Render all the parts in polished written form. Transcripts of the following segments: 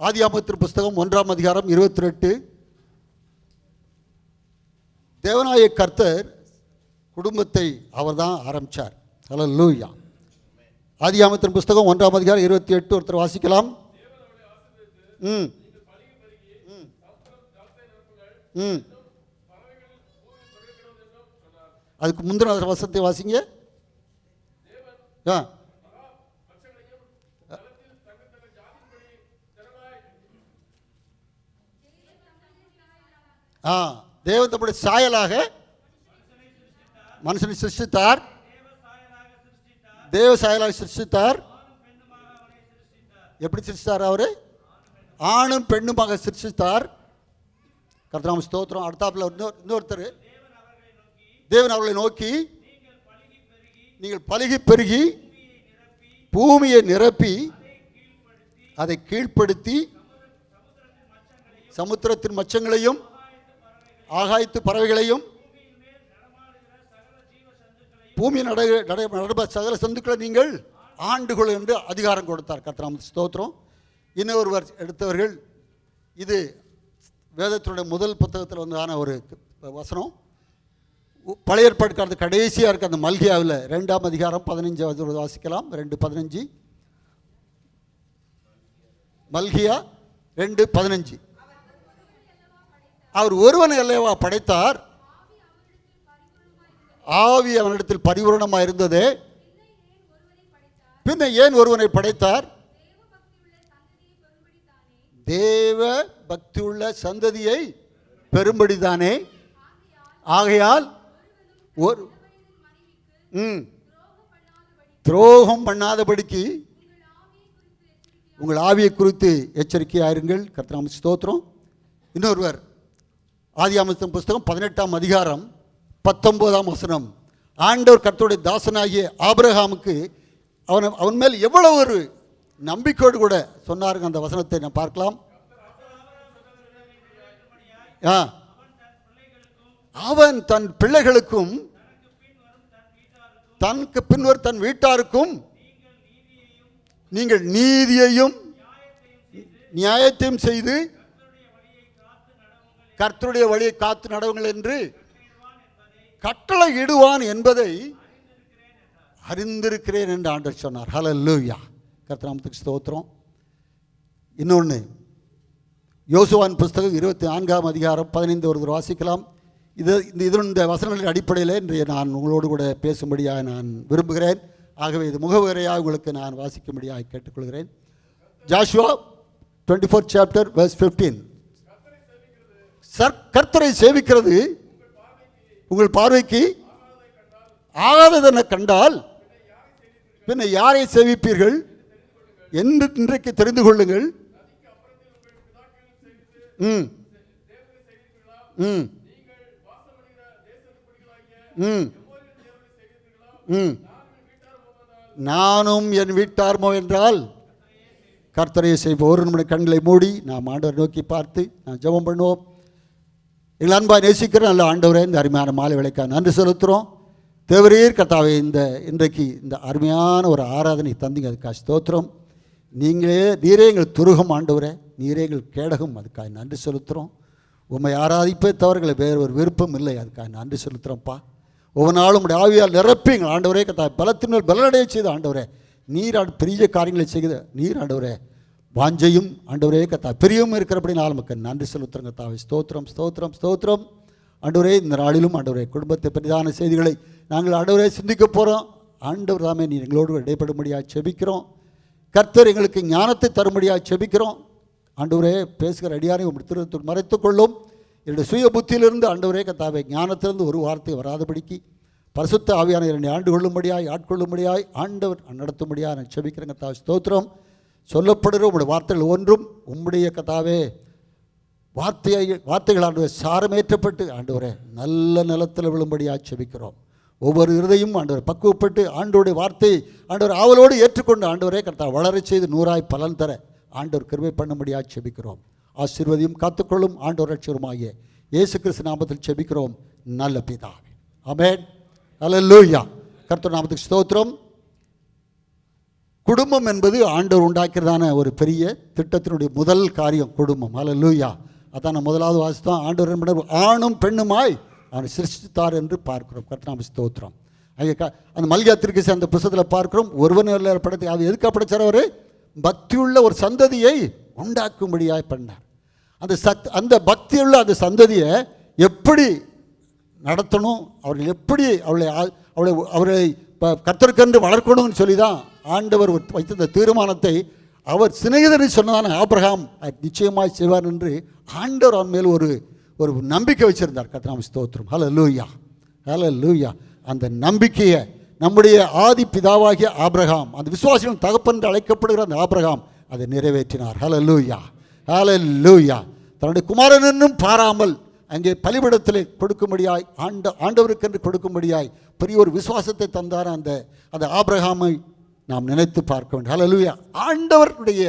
ஆதியாகமத்தின் புஸ்தகம் 1ஆம் அதிகாரம் 28. தேவனாய கர்த்தர் குடும்பத்தை அவர்தான் ஆரம்பித்தார். ஹல்லேலூயா. ஆதியாகமத்தின் புஸ்தகம் 1ஆம் அதிகாரம் 28 ஒருத்தர் வாசிக்கலாம். அதுக்கு முந்தின வசனத்தை வாசிங்க. தேவன் தம்முடைய சாயலாக மனுஷனை சிருஷ்டித்தார். தேவ சாயலாக சிருஷ்டித்தார். எப்படி சிருஷ்டித்தார்? அவரு ஆணும் பெண்ணுமாக சிருஷ்டித்தார். கர்த்தருக்கு ஸ்தோத்திரம். அடுத்தாப்புல இன்னொருத்தர், தேவன் அவர்களை நோக்கி நீங்கள் பலுகி பெருகி பூமியை நிரப்பி அதை கீழ்ப்படுத்தி சமுத்திரத்தின் மச்சங்களையும் ஆகாயத்து பறவைகளையும் பூமியின் நடப்ப சகல சந்துக்களை நீங்கள் ஆண்டுகொள் என்று அதிகாரம் கொடுத்தார். கர்த்தருக்கு ஸ்தோத்திரம். இன்னொருவர் எடுத்தவர்கள், இது வேதத்தினுடைய முதல் புத்தகத்தில் வந்ததான ஒரு வசனம். பழைய ஏற்பாடு கடைசியாக இருக்க அந்த மல்கியாவில் 2ஆம் அதிகாரம் 15 வாசிக்கலாம். 2:15. மல்கியா 2:15. அவர் ஒருவனை அல்லவா படைத்தார், ஆவி அவனிடத்தில் பரிபூரணமாக இருந்ததே, பின்ன ஏன் ஒருவனை படைத்தார்? தேவ பக்தியுள்ள சந்ததியை பெரும்படிதானே. ஆகையால் ஒரு துரோகம் பண்ணாதபடிக்கு உங்கள் ஆவியை குறித்து எச்சரிக்கையாயிருங்கள். கர்த்தருக்கு ஸ்தோத்திரம். இன்னொருவர் ஆதியாகமத்தின் புஸ்தகம் 18ஆம் அதிகாரம் 19ஆம் வசனம். ஆண்டவர் கர்த்தருடைய தாசனாகிய ஆபிரகாமுக்கு அவன் மேல் எவ்வளவு ஒரு நம்பிக்கையோடு கூட சொன்னாருங்க. அந்த வசனத்தை நான் பார்க்கலாம். அவன் தன் பிள்ளைகளுக்கும் தனக்கு பின்வர் தன் வீட்டாருக்கும் நீங்கள் நீதியையும் நியாயத்தையும் செய்து கர்த்தருடைய வழியை காத்து நடவுங்கள் என்று கட்டளை இடுவான் என்பதை அறிந்திருக்கிறேன் என்று ஆண்டவர் சொன்னார். ஹல்லேலூயா. கர்த்தருக்கு ஸ்தோத்திரம். இன்னொன்று, யோசுவாவின் புஸ்தகம் 24ஆம் அதிகாரம் 15 ஒருவர் வாசிக்கலாம். இந்த வசனங்களின் அடிப்படையில் இன்றைய நான் உங்களோடு கூட பேசும்படியாக நான் விரும்புகிறேன். ஆகவே இது முகவுரையாக உங்களுக்கு நான் வாசிக்கும்படியாக கேட்டுக்கொள்கிறேன். Joshua 24 chapter verse 15. கர்த்தரை சேவிக்கிறது உங்கள் பார்வைக்கு ஆகாததென கண்டால் பின்ன யாரை சேவிப்பீர்கள் என்று இன்றைக்கு தெரிந்து கொள்ளுங்கள். நானும் என் வீட்டார்மோ என்றால் கர்த்தரையை செய்வோம். ஒரு நம்முடைய கண்களை மூடி நாம் ஆண்டவரை நோக்கி பார்த்து நான் ஜெபம் பண்ணுவோம். எங்கள் அன்பாய் நேசிக்கிற நல்ல ஆண்டவரே, இந்த அருமையான மாலை வேளைக்காக நன்றி செலுத்துகிறோம். தேவரீர் கர்த்தாவே, இன்றைக்கு இந்த அருமையான ஒரு ஆராதனை தந்தீங்க, அதுக்காக ஸ்தோத்திரம். நீரே எங்கள் துருகம் ஆண்டவரே, நீரே எங்கள் கேடகம், அதுக்காக நன்றி செலுத்துகிறோம். உம்மை ஆராதிப்பே தவறுகளை வேறு ஒரு விருப்பம் இல்லை, அதுக்காக நன்றி செலுத்துகிறோம்ப்பா. ஒவ்வொரு நாளும் உடைய ஆவியால் நிரப்பி எங்கள் ஆண்டவரே கர்த்தாவே, பலத்தினால் பலனடைய செய்த ஆண்டவரே, நீர் பெரிய காரியங்களை செய்த நீர் ஆண்டவரே, வாஞ்சையும் ஆண்டவரே கர்த்தாவே பெரியவும் இருக்கிறபடினால் நமக்கு நன்றி செலுத்துகிறோம் கர்த்தாவே. ஸ்தோத்திரம் ஸ்தோத்திரம் ஸ்தோத்திரம் ஆண்டவரே. இந்த நாளிலும் ஆண்டவரே குடும்பத்தை பற்றிதான செய்திகளை நாங்கள் ஆண்டவரே சிந்திக்க போகிறோம். ஆண்டவர் தாமே நீர் எங்களோடு இடைப்படும்படியாக செபிக்கிறோம். கர்த்தர் எங்களுக்கு ஞானத்தை தரும்படியாக செபிக்கிறோம். ஆண்டவரே, பேசுகிற அடியாரை உங்கள் திருத்தத்தில் மறைத்துக்கொள்ளும். என்னுடைய சுய புத்தியிலிருந்து ஆண்டவரே கர்த்தாவே ஞானத்திலிருந்து ஒரு வார்த்தை வராதபடிக்கு பரிசுத்த ஆவியான என்னை ஆட்கொள்ளும்படியாய் ஆண்டவர் நடத்தும்படியாக நான் செபிக்கிறேன் கர்த்தாவே. ஸ்தோத்திரம். சொல்லப்படுகிற உங்களுடைய வார்த்தைகள் ஒன்றும் உம்முடைய கர்த்தாவே வார்த்தைகள் ஆண்டவர் சாரமேற்றப்பட்டு ஆண்டவரே நல்ல நிலத்தில் விழும்படியாக செபிக்கிறோம். ஒவ்வொரு இருதையும் ஆண்டவர் பக்குவப்பட்டு ஆண்டவருடைய வார்த்தை ஆண்டவர் ஆவலோடு ஏற்றுக்கொண்டு ஆண்டவரே கர்த்தாவே வளர செய்து 100 பலன் தர ஆண்டவர் கிருபை பண்ணும்படியாக செபிக்கிறோம். ஆசீர்வதியும் காத்துக்கொள்ளும் ஆண்டவர் ரட்சகருமாகிய இயேசு கிறிஸ்து நாமத்தில் செபிக்கிறோம் நல்ல பிதாவே. ஆமென். ஹல்லேலூயா. கர்த்தர் நாமத்துக்கு ஸ்தோத்திரம். குடும்பம் என்பது ஆண்டவர் உண்டாக்கிறதான ஒரு பெரிய திட்டத்தினுடைய முதல் காரியம் குடும்பம். அல்லேலூயா. அதான் நான் முதலாவது வாசித்தோம். ஆண்டவர் என்ன பண்ணார்? ஆணும் பெண்ணுமாய் அவனை சிருஷ்டித்தார் என்று பார்க்கிறோம். கர்த்தருக்கு ஸ்தோத்திரம். அந்த மல்கியா தீர்க்கதரிசி அந்த புத்தகத்தில் பார்க்கிறோம். ஒருவன் படைத்து அது எதுக்காக படைச்சார்? அவர் பக்தியுள்ள ஒரு சந்ததியை உண்டாக்கும்படியாக பண்ணார். அந்த பக்தியுள்ள அந்த சந்ததியை எப்படி நடத்தணும், அவர்கள் எப்படி அவர்களை கர்த்தருக்கென்று வளர்க்கணும்னு சொல்லி தான் ஆண்டவர் வைத்திருந்த தீர்மானத்தை அவர் சிநேகிதரை சொன்னதான ஆபிரகாம் நிச்சயமாய் செய்வார் என்று ஆண்டவர் அவன் மேல் ஒரு நம்பிக்கை வச்சிருந்தார். கர்த்தருக்கு ஸ்தோத்திரம். ஹல்லேலூயா, ஹல்லேலூயா. அந்த நம்பிக்கையை நம்முடைய ஆதி பிதாவாகிய ஆபிரகாம், அந்த விசுவாசிகளின் தகப்பன் என்று அழைக்கப்படுகிற அந்த ஆபிரகாம் அதை நிறைவேற்றினார். ஹல்லேலூயா, ஹல்லேலூயா. தன்னுடைய குமாரன் என்னும் பாராமல் அங்கே பலிபீடத்தில் கொடுக்கும்படியாய் ஆண்டவருக்கென்று கொடுக்கும்படியாய் பெரிய ஒரு விசுவாசத்தை தந்தார். அந்த ஆபிரகாமை நாம் நினைத்து பார்க்க வேண்டும். ஹல்லேலூயா. ஆண்டவருடைய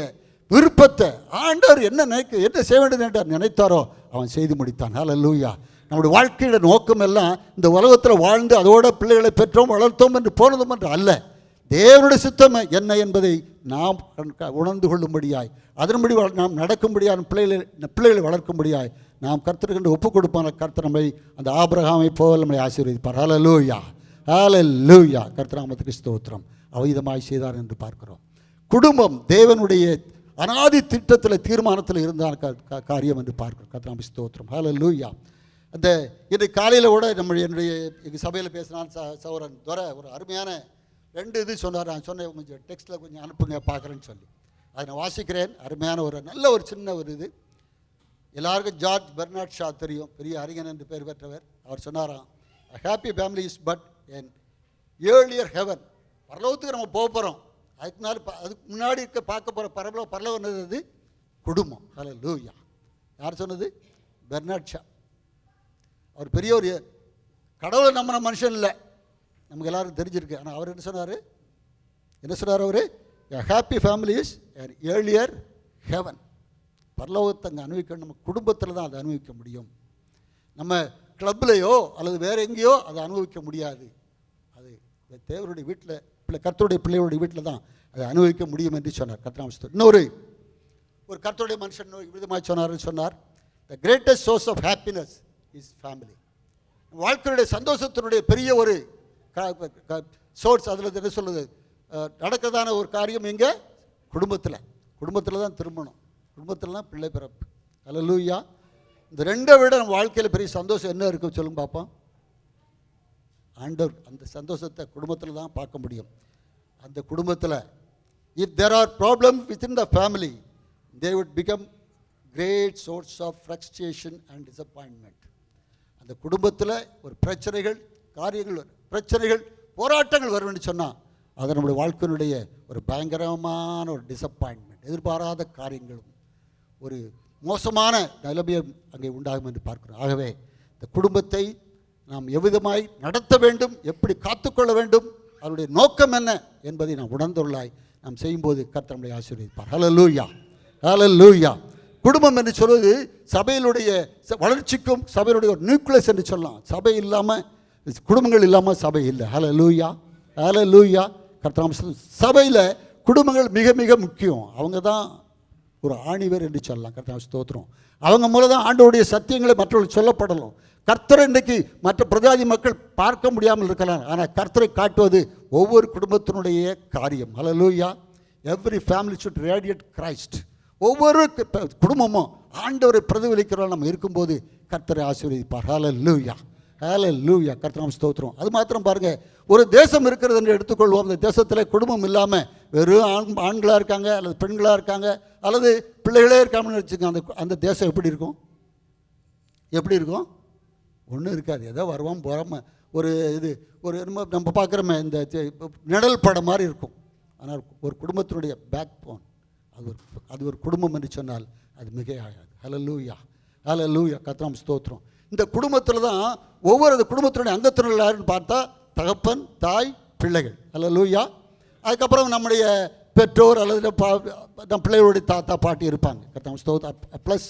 விருப்பத்தை ஆண்டவர் என்ன செய்ய வேண்டும் என்று நினைத்தாரோ அவன் செய்து முடித்தான். ஹல்லேலூயா. நம்முடைய வாழ்க்கையோட நோக்கம் எல்லாம் இந்த உலகத்தில் வாழ்ந்து அதோட பிள்ளைகளை பெற்றோம் வளர்த்தோம் என்று போனதும் என்று அல்ல. தேவனுடைய சித்தம் என்ன என்பதை நாம் உணர்ந்து கொள்ளும்படியாய், அதன்படி நாம் நடக்கும்படியாக பிள்ளைகளை வளர்க்கும்படியாய் நாம் கர்த்தருக்கு ஒப்புக் கொடுப்பான கர்த்தர் நம்மை அந்த ஆபிரகாமை போல் நம்மை ஆசீர்வதிப்பார். ஹல்லேலூயா, ஹல்லேலூயா. கர்த்தருக்கு ஸ்தோத்திரம். அவ்விதமாய் செய்தார் என்று பார்க்கிறோம். குடும்பம் தேவனுடைய அநாதி திட்டத்தில் தீர்மானத்தில் இருந்தான காரியம் என்று பார்க்கிறோம். கர்த்தருக்கு ஸ்தோத்திரம். ஹல்லேலூயா. இன்றைக்கு காலையில் கூட என்னுடைய எங்கள் சபையில் பேசினான் சௌரன் துரை ஒரு அருமையான 2 இது சொன்னார். நான் சொன்னேன் கொஞ்சம் டெக்ஸ்ட்டில் கொஞ்சம் அனுப்புங்க பார்க்குறேன்னு சொல்லி அதை நான் வாசிக்கிறேன். அருமையான நல்ல ஒரு சின்ன ஒரு இது. எல்லாருக்கும் ஜார்ஜ் பெர்னார்ட் ஷா தெரியும், பெரிய அறிஞன் என்று பெயர் பெற்றவர். அவர் சொன்னாராம், happy family is but N earlier heaven. பரலோகத்துக்கு நம்ம போக போகிறோம், அதுக்கு முன்னாடி பார்க்க போகிற பரலோகம் என்னது? குடும்பம். ஹல்லேலூயா. யார் சொன்னது? Bernard Shaw. அவர் பெரிய ஒரு கடவுளை நம்பின மனுஷன் இல்லை, நமக்கு எல்லாரும் தெரிஞ்சிருக்கு. ஆனால் அவர் என்ன சொன்னார்? அவர் happy family is an earlier heaven. பரலோகத்தை அங்கே அனுபவிக்கணும். நம்ம குடும்பத்தில் தான் அதை அனுபவிக்க முடியும். நம்ம கிளப்லையோ அல்லது வேறு எங்கேயோ அதை அனுபவிக்க முடியாது. அது தேவருடைய வீட்டில் கர்த்தருடைய பிள்ளைகளுடைய வீட்டில் தான் அதை அனுபவிக்க முடியும் என்று சொன்னார். கர்த்தர் இன்னொரு கர்த்தருடைய மனுஷன் விதமாக சொன்னார், the greatest source of happiness is family. வாழ்க்கையுடைய சந்தோஷத்தினுடைய பெரிய ஒரு சோர்ஸ் அதில் என்ன சொல்லுது நடக்கிறதான ஒரு காரியம் எங்கே? குடும்பத்தில் தான் திருமணம், குடும்பத்தில் தான் பிள்ளை பிறப்பு. ஹல்லேலூயா. இந்த 2 விட நம்ம வாழ்க்கையில் பெரிய சந்தோஷம் என்ன இருக்குது சொல்லுங்க பார்ப்போம். ஆண்டவர் அந்த சந்தோஷத்தை குடும்பத்தில் தான் பார்க்க முடியும். அந்த குடும்பத்தில் if there are problems within the family they would become great source of frustration and disappointment. அந்த குடும்பத்தில் ஒரு பிரச்சனைகள் போராட்டங்கள் வரும்னு சொன்னால் அது நம்முடைய வாழ்க்கையினுடைய ஒரு பயங்கரமான ஒரு டிசப்பாயின்மெண்ட், எதிர்பாராத காரியங்களும் ஒரு மோசமான நிலைமையும் அங்கே உண்டாகும் என்று பார்க்கிறோம். ஆகவே இந்த குடும்பத்தை நாம் எவ்விதமாய் நடத்த வேண்டும், எப்படி காத்துக்கொள்ள வேண்டும், அதனுடைய நோக்கம் என்ன என்பதை நாம் உணர்ந்துள்ளாய் நாம் செய்யும்போது கர்த்தர் நம்மை ஆசீர்வதிப்பார். ஹல்லேலூயா, ஹல்லேலூயா. குடும்பம் என்று சொல்வது சபையினுடைய வளர்ச்சிக்கும் சபையினுடைய ஒரு நியூக்ளியஸ் என்று சொல்லலாம். சபை இல்லாமல் குடும்பங்கள் இல்லாமல் சபை இல்லை. ஹல்லேலூயா, ஹல்லேலூயா. கர்த்தர் சபையில் குடும்பங்கள் மிக மிக முக்கியம். அவங்க தான் ஒரு ஆணிவர் என்று சொல்லலாம். கர்த்தர் ஸ்தோத்திரம். அவங்க மூலம் தான் ஆண்டவருடைய சத்தியங்களை மற்றவர்கள் சொல்லப்படலாம். கர்த்தரை இன்றைக்கு மற்ற பிரஜாதி மக்கள் பார்க்க முடியாமல் இருக்கலாம், ஆனால் கர்த்தரை காட்டுவது ஒவ்வொரு குடும்பத்தினுடைய காரியம். Hallelujah. Every family should radiate Christ. ஒவ்வொரு குடும்பமும் ஆண்டவரை பிரதிபலிக்கிறவர்கள் நம்ம இருக்கும்போது கர்த்தரை ஆசீர்வதிப்பார். ஹல்லேலூயா, ஹல்லேலூயா. கர்த்தர் ஸ்தோத்திரம். அது மாத்திரம் பாருங்கள், ஒரு தேசம் இருக்கிறது என்று எடுத்துக்கொள்வோம். அந்த தேசத்தில் குடும்பம் இல்லாமல் வெறும் ஆண்களாக இருக்காங்க அல்லது பெண்களாக இருக்காங்க அல்லது பிள்ளைகளே இருக்காமன்னு வச்சுக்கோங்க. அந்த தேசம் எப்படி இருக்கும்? ஒன்றும் இருக்காது. ஏதோ வருவோம் போகாமல் ஒரு நம்ம பார்க்குறோமே இந்த நிழல் படம் மாதிரி இருக்கும். ஆனால் ஒரு குடும்பத்தினுடைய பேக் போன் அது ஒரு குடும்பம் என்று சொன்னால் அது மிகையாகாது. ஹல்லேலூயா, ஹல்லேலூயா. கர்த்தர் ஸ்தோத்திரம். இந்த குடும்பத்தில் தான் ஒவ்வொரு குடும்பத்தினுடைய அங்கத்தினர் யாருன்னு பார்த்தா தகப்பன், தாய், பிள்ளைகள். ஹல்லேலூயா. அதுக்கப்புறம் நம்முடைய பெற்றோர் அல்லது நம் பிள்ளைகளுடைய தாத்தா பாட்டி இருப்பாங்க. கர்த்தர் ஸ்தோத்திரம். ப்ளஸ்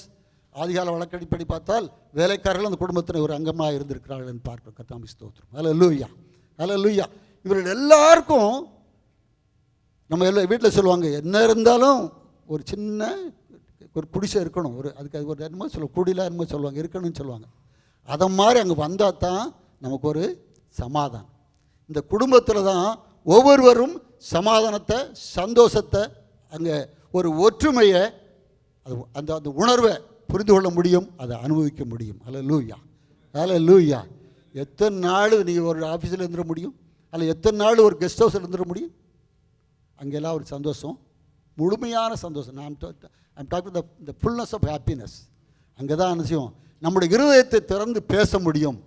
ஆதிகால வழக்கடிப்படி பார்த்தால் வேலைக்காரர்கள் அந்த குடும்பத்தில் ஒரு அங்கமாக இருந்திருக்கிறார்கள் என்று பார்க்கிறோம். கர்த்தர் ஸ்தோத்திரம். ஹல்லேலூயா, ஹல்லேலூயா. இவர்கள் எல்லாருக்கும் நம்ம எல்லாம் வீட்டில் சொல்லுவாங்க, என்ன இருந்தாலும் ஒரு சின்ன ஒரு குடிசை இருக்கணும், அதுக்கு அது ஒரு என்னமோ குடியில் என்னமோ சொல்லுவாங்க, இருக்கணும்னு சொல்லுவாங்க. அதை மாதிரி அங்கே வந்தால் தான் நமக்கு ஒரு சமாதானம். இந்த குடும்பத்தில் தான் ஒவ்வொருவரும் சமாதானத்தை, சந்தோஷத்தை, அங்கே ஒரு ஒற்றுமையை, அந்த அந்த உணர்வை புரிந்து கொள்ள முடியும், அதை அனுபவிக்க முடியும். அல்லேலூயா, அல்லேலூயா. எத்தனை நாள் நீங்கள் ஒரு ஆஃபீஸில் இருந்துட முடியும், அல்ல எத்தனை நாள் ஒரு கெஸ்ட் ஹவுஸில் இருந்துட முடியும்? அங்கெல்லாம் ஒரு சந்தோஷம், முழுமையான சந்தோஷம். I'm talking the fullness of happiness. அங்கே தான் என்ன செய்யும், நம்முடைய இருதயத்தை திறந்து பேச முடியும்,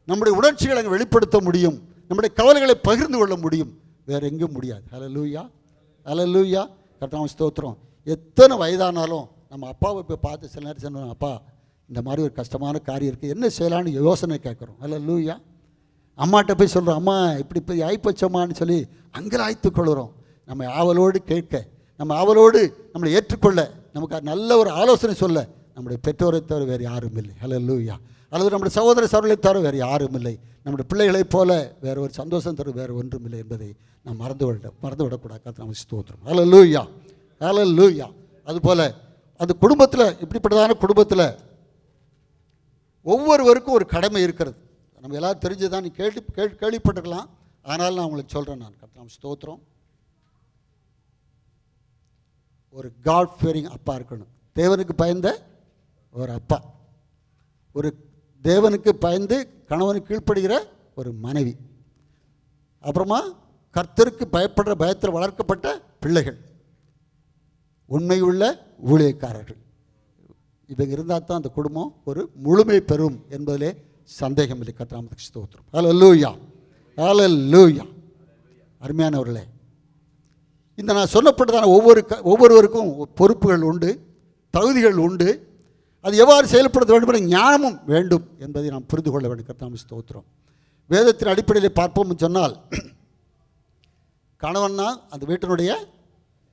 நம்முடைய உணர்ச்சிகளை அங்கே வெளிப்படுத்த முடியும், நம்முடைய கவலைகளை பகிர்ந்து கொள்ள முடியும். வேறு எங்கேயும் முடியாது. அல்லேலூயா, அல்லேலூயா. கர்த்தாவே ஸ்தோத்திரம். எத்தனை வயதானாலும் நம்ம அப்பாவை போய் பார்த்து சில நேரம் சொன்னோம், அப்பா இந்த மாதிரி ஒரு கஷ்டமான காரியம் இருக்குது, என்ன செய்யலான்னு யோசனை கேட்குறோம். அல்லேலூயா. அம்மாட்ட போய் சொல்கிறோம், அம்மா இப்படி போய் ஆய்ப்பச்சம்மான்னு சொல்லி அங்கலாய்த்து கொள்கிறோம். நம்ம ஆவலோடு கேட்க, நம்ம ஆவலோடு நம்மளை ஏற்றுக்கொள்ள, நமக்கு நல்ல ஒரு ஆலோசனை சொல்ல நம்முடைய பெற்றோரை தவிர வேறு யாரும் இல்லை. அல்லேலூயா. அல்லது நம்முடைய சகோதர சகோதரிகளை தவிர வேறு யாரும் இல்லை. நம்முடைய பிள்ளைகளைப் போல வேறு ஒரு சந்தோஷம் தவிர வேறு ஒன்றும் இல்லை என்பதை நாம் மறந்துவிடக்கூடாது. கர்த்தாவே ஸ்தோத்திரம். அல்லேலூயா, அல்லேலூயா. அதுபோல் அந்த குடும்பத்தில், இப்படிப்பட்டதான குடும்பத்தில் ஒவ்வொருவருக்கும் ஒரு கடமை இருக்கிறது. நம்ம எல்லோரும் தெரிஞ்சுதான், நீ கேள்விப்பட்டிருக்கலாம், ஆனாலும் நான் உங்களுக்கு சொல்கிறேன். நான் கர்த்தாவே ஸ்தோத்திரம். ஒரு காட் ஃபியரிங் அப்பா இருக்கணும். தேவனுக்கு பயந்த ஒரு அப்பா, ஒரு தேவனுக்கு பயந்து கணவனுக்கு கீழ்ப்படுகிற ஒரு மனைவி, அப்புறமா கர்த்தருக்கு பயப்படுற பயத்தில் வளர்க்கப்பட்ட பிள்ளைகள், உண்மையுள்ள ஊழியக்காரர்கள். இவங்க இருந்தால் தான் அந்த குடும்பம் ஒரு முழுமை பெறும் என்பதிலே சந்தேகம் இல்லை. கர்த்தருக்கு ஸ்தோத்திரம். அல்லேலூயா, அல்லேலூயா. அருமையானவர்களே, இந்த நான் சொல்லப்பட்டதான ஒவ்வொருவருக்கும் பொறுப்புகள் உண்டு, தகுதிகள் உண்டு. அது எவ்வாறு செயல்படுத்த வேண்டும் என்ற ஞானமும் வேண்டும் என்பதை நாம் புரிந்து கொள்ள வேண்டும். கர்த்தாவே ஸ்தோத்திரம். வேதத்தின் அடிப்படையில் பார்ப்போம் சொன்னால், கணவன்னா அந்த வீட்டினுடைய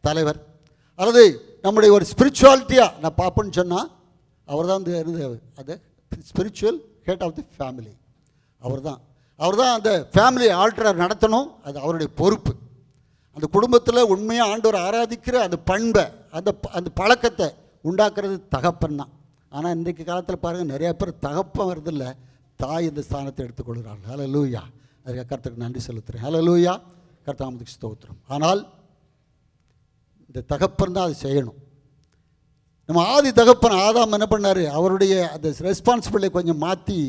தலைவர், அல்லது நம்முடைய ஒரு ஸ்பிரிச்சுவாலிட்டியாக நான் பார்ப்போன்னு சொன்னால் அவர் தான் அது spiritual head of the family. அவர் தான் அந்த ஃபேமிலி ஆல்டரை நடத்தணும். அது அவருடைய பொறுப்பு. அந்த குடும்பத்தில் உண்மையாக ஆண்டவரை ஆராதிக்கிற அந்த பண்பை, அந்த பழக்கத்தை உண்டாக்குறது தகப்பன் தான். ஆனால் இன்றைக்கு காலத்தில் பாருங்கள், நிறையா பேர் தகப்பன் வருதில்லை, தாய் இந்த ஸ்தானத்தை எடுத்துக்கொள்கிறார்கள். அல்லேலூயா. அதுக்கு கர்த்தருக்கு நன்றி செலுத்துகிறேன். அல்லேலூயா. கர்த்தாவுக்கு ஸ்தோத்திரம். ஆனால் இந்த தகப்பன் தான் அது செய்யணும். நம்ம ஆதி தகப்பன் ஆதாம் என்ன பண்ணார், அவருடைய அந்த ரெஸ்பான்சிபிலிட்டி கொஞ்சம் மாற்றி,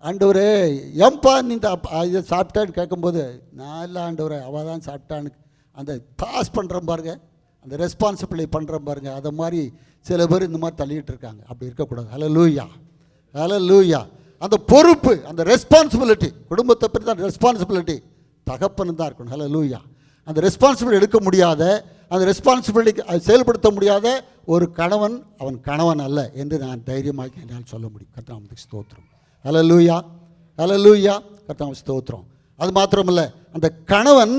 ஆண்டவரே ஏன்பா நீ இதை சாப்பிட்டான்னு கேட்கும்போது, நான் இல்லை ஆண்டவரே அவள் தான் சாப்பிட்டான்னு அந்த பாஸ் பண்ணுறேன் பாருங்க, அந்த ரெஸ்பான்சிபிலிட்டி பண்ணுறேன் பாருங்க, அதை மாதிரி சில பேர் இந்த மாதிரி தள்ளிகிட்டு இருக்காங்க. அப்படி இருக்கக்கூடாது. அல்லேலூயா, அல்லேலூயா. அந்த பொறுப்பு, அந்த ரெஸ்பான்சிபிலிட்டி, குடும்பத்தை பற்றி தான் ரெஸ்பான்சிபிலிட்டி தகப்பன்னு தான் இருக்கணும். அல்லேலூயா. அந்த ரெஸ்பான்சிபிலிட்டி எடுக்க முடியாத, அந்த ரெஸ்பான்சிபிலிட்டி செயல்படுத்த முடியாத ஒரு கணவன் அவன் கணவன் அல்ல என்று நான் தைரியமாக என்னால் சொல்ல முடியும். கர்த்தாவுக்கு ஸ்தோத்திரம். அல்லேலூயா, அல்லேலூயா. கர்த்தாவுக்கு ஸ்தோத்திரம். அது மாத்திரமல்ல, அந்த கணவன்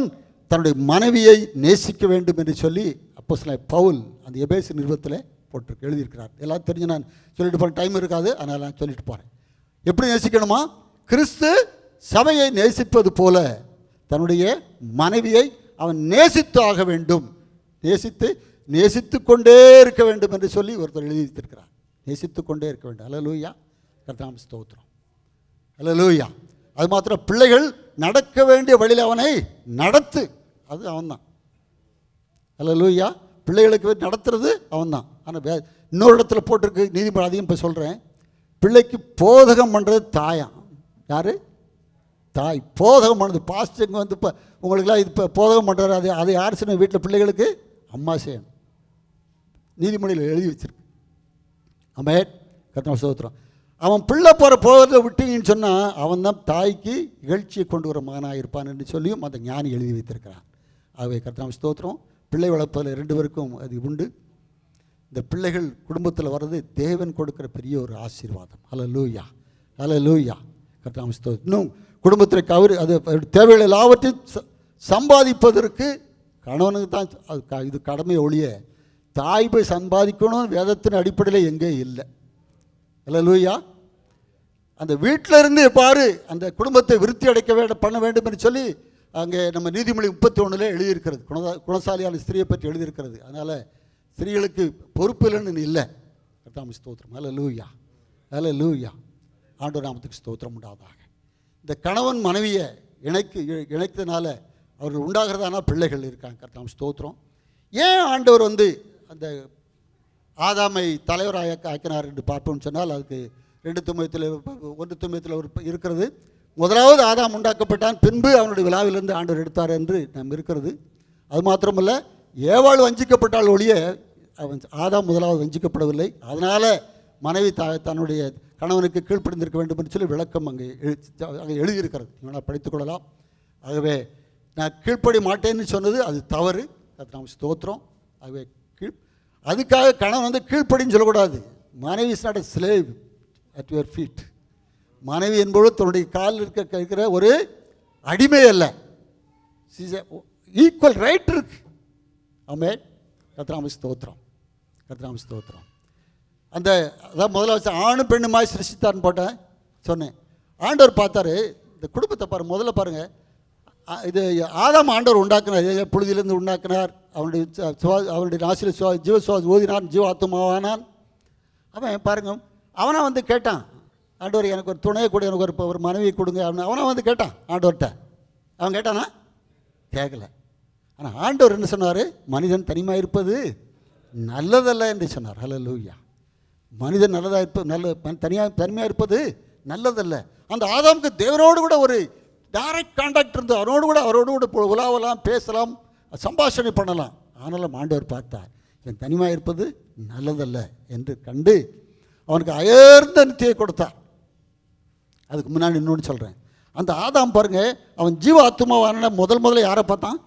தன்னுடைய மனைவியை நேசிக்க வேண்டும் என்று சொல்லி அப்போஸ்தலன் பவுல் அந்த எபேசு நிருபத்தில் போட்டிருக்கு, எழுதியிருக்கிறார். எல்லாம் தெரிஞ்சு நான் சொல்லிட்டு போகிறேன், டைம் இருக்காது, அதனால் நான் சொல்லிட்டு போகிறேன். எப்படி நேசிக்கணுமா? கிறிஸ்து சபையை நேசிப்பது போல தன்னுடைய மனைவியை அவன் நேசித்து ஆக வேண்டும், நேசித்து கொண்டே இருக்க வேண்டும் என்று சொல்லி ஒருத்தர் எழுதி வைத்திருக்கிறார். நேசித்து கொண்டே இருக்க வேண்டும். அல்லேலூயா. கர்த்தாவே ஸ்தோத்திரம். அல்லேலூயா. அது மாத்திரம், பிள்ளைகள் நடக்க வேண்டிய வழியில் அவனை நடத்து, அது அவன்தான். அல்லேலூயா. பிள்ளைகளுக்கு நடத்துறது அவன்தான். ஆனால் இன்னொரு இடத்துல போட்டிருக்கு, நீதிமன்றம் அதையும் இப்போ சொல்கிறேன், பிள்ளைக்கு போதகம் பண்ணுறது தாயாம். யார்? தாய். போதகம் பண்ணுறது பாஸ்டருங்க வந்து இப்போ உங்களுக்குலாம் இது இப்போ போதகம் பண்ணுறாரு, அதை யார் செய்யணும்? வீட்டில் பிள்ளைகளுக்கு அம்மா செய்யணும். நீதிமொழியில் எழுதி வச்சிருக்கு. ஆமென். கர்த்தாவே ஸ்தோத்திரம். அவன் பிள்ளை போகிற போகிறத விட்டீங்கன்னு சொன்னால் அவன் தான் தாய்க்கு இகழ்ச்சியை கொண்டு வர மகனாக இருப்பான் என்று சொல்லியும் அந்த ஞானி எழுதி வைத்திருக்கிறான். ஆகவே கர்த்தாவே ஸ்தோத்திரம். பிள்ளை வளர்ப்பதில் 2 பேருக்கும் அது உண்டு. இந்த பிள்ளைகள் குடும்பத்தில் வர்றது தேவன் கொடுக்குற பெரிய ஒரு ஆசீர்வாதம். அல்லேலூயா, அல்லேலூயா. கர்த்தாவே ஸ்தோத்திரம். இன்னும் குடும்பத்தில் அது தேவைகள் எல்லாவற்றையும் சம்பாதிப்பதற்கு கணவனுக்கு தான் இது கடமை ஒழிய தாய் போய் சம்பாதிக்கணும் வேதத்தின் அடிப்படையில் எங்கே இல்லை. அல்லேலூயா. அந்த வீட்டில் இருந்து எவ்வாறு அந்த குடும்பத்தை விருத்தி அடைக்க பண்ண வேண்டும் என்று சொல்லி அங்கே நம்ம நீதிமொழி 31 எழுதியிருக்கிறது, குணசாலியான ஸ்திரியை பற்றி எழுதியிருக்கிறது. அதனால் ஸ்திரீகளுக்கு பொறுப்பு இல்லைன்னு இல்லை. கர்த்தருக்கு ஸ்தோத்திரம். அல்லேலூயா, அல்லேலூயா. ஆண்டவர் நாமத்துக்கு ஸ்தோத்திரம் உண்டாவதாக. இந்த கணவன் மனைவியை இணைத்ததுனால அவர்கள் உண்டாகிறதான பிள்ளைகள் இருக்காங்க. கர்த்தருக்கு ஸ்தோத்திரம். ஏன் ஆண்டவர் அந்த ஆதாமை தலைவராக ஆக்கினார் என்று பார்ப்போம்னு சொன்னால், அதுக்கு 1 தீமோத்தேயுவில் இருக்கிறது. முதலாவது ஆதாம் உண்டாக்கப்பட்டான், பின்பு அவனுடைய விழாவிலிருந்து ஆண்டவர் எடுத்தார் என்று நாம் இருக்கிறது. அது மாத்திரமல்ல, ஏவாள் வஞ்சிக்கப்பட்டால் ஒழிய ஆதாம் முதலாவது வஞ்சிக்கப்படவில்லை. அதனால் மனைவி தன்னுடைய கணவனுக்கு கீழ்ப்படிந்திருக்க வேண்டும் என்று சொல்லி விளக்கம் அங்கே எழுதியிருக்கிறது. வேணால் படித்துக்கொள்ளலாம். ஆகவே நான் கீழ்ப்படி மாட்டேன்னு சொன்னது அது தவறு. அது நாம் ஸ்தோத்திரம். ஆகவே அதுக்காக கணவன் கீழ்ப்படின்னு சொல்லக்கூடாது. மனைவி is not a slave at your feet. மனைவி என்பது தன்னுடைய காலில் இருக்கிற ஒரு அடிமை அல்ல. ஈக்குவல் ரைட் இருக்கு. ஆமென். கர்த்தருக்கு ஸ்தோத்திரம், கர்த்தருக்கு ஸ்தோத்திரம். அதான் முதல்ல வச்சு ஆணும் பெண்ணுமாய் சிருஷ்டித்தார்னு போட்டேன் சொன்னேன். ஆண்டவர் பார்த்தாரு இந்த குடும்பத்தை பாருங்கள். முதல்ல பாருங்கள், இது ஆதாம் ஆண்டவர் உண்டாக்குனார், புழுதியிலிருந்து உண்டாக்கினார். அவனுடைய நாசில ஜீவசுவாஸ் ஊதினான், ஜீவாத்மாவானான். அவன் பாருங்க, அவனை கேட்டான், ஆண்டவர் எனக்கு ஒரு துணையை கொடு, எனக்கு ஒரு மனைவி கொடுங்க. அவனை கேட்டான் ஆண்டவர்கிட்ட. அவன் கேட்டானா? கேட்கல. ஆனால் ஆண்டவர் என்ன சொன்னார்? மனிதன் தனிமாக இருப்பது நல்லதல்ல என்று சொன்னார். அல்லேலூயா. மனிதன் தனிமையாக இருப்பது நல்லதல்ல. அந்த ஆதாமுக்கு தேவனோடு கூட ஒரு டைரக்ட் கான்டாக்ட் இருந்து அவரோடு கூட உலாவலாம், பேசலாம், சம்பாஷணை பண்ணலாம். ஆனாலும் ஆண்டவர் பார்த்தார், இவன் தனிமையாக இருப்பது நல்லதல்ல என்று கண்டு அவனுக்கு அயர்ந்த நித்தியை கொடுத்தார். அதுக்கு முன்னாடி இன்னொன்று சொல்கிறேன். அந்த ஆதாம் பாருங்க, அவன் ஜீவ ஆத்மாவான முதல்ல யாரை பார்த்தான்?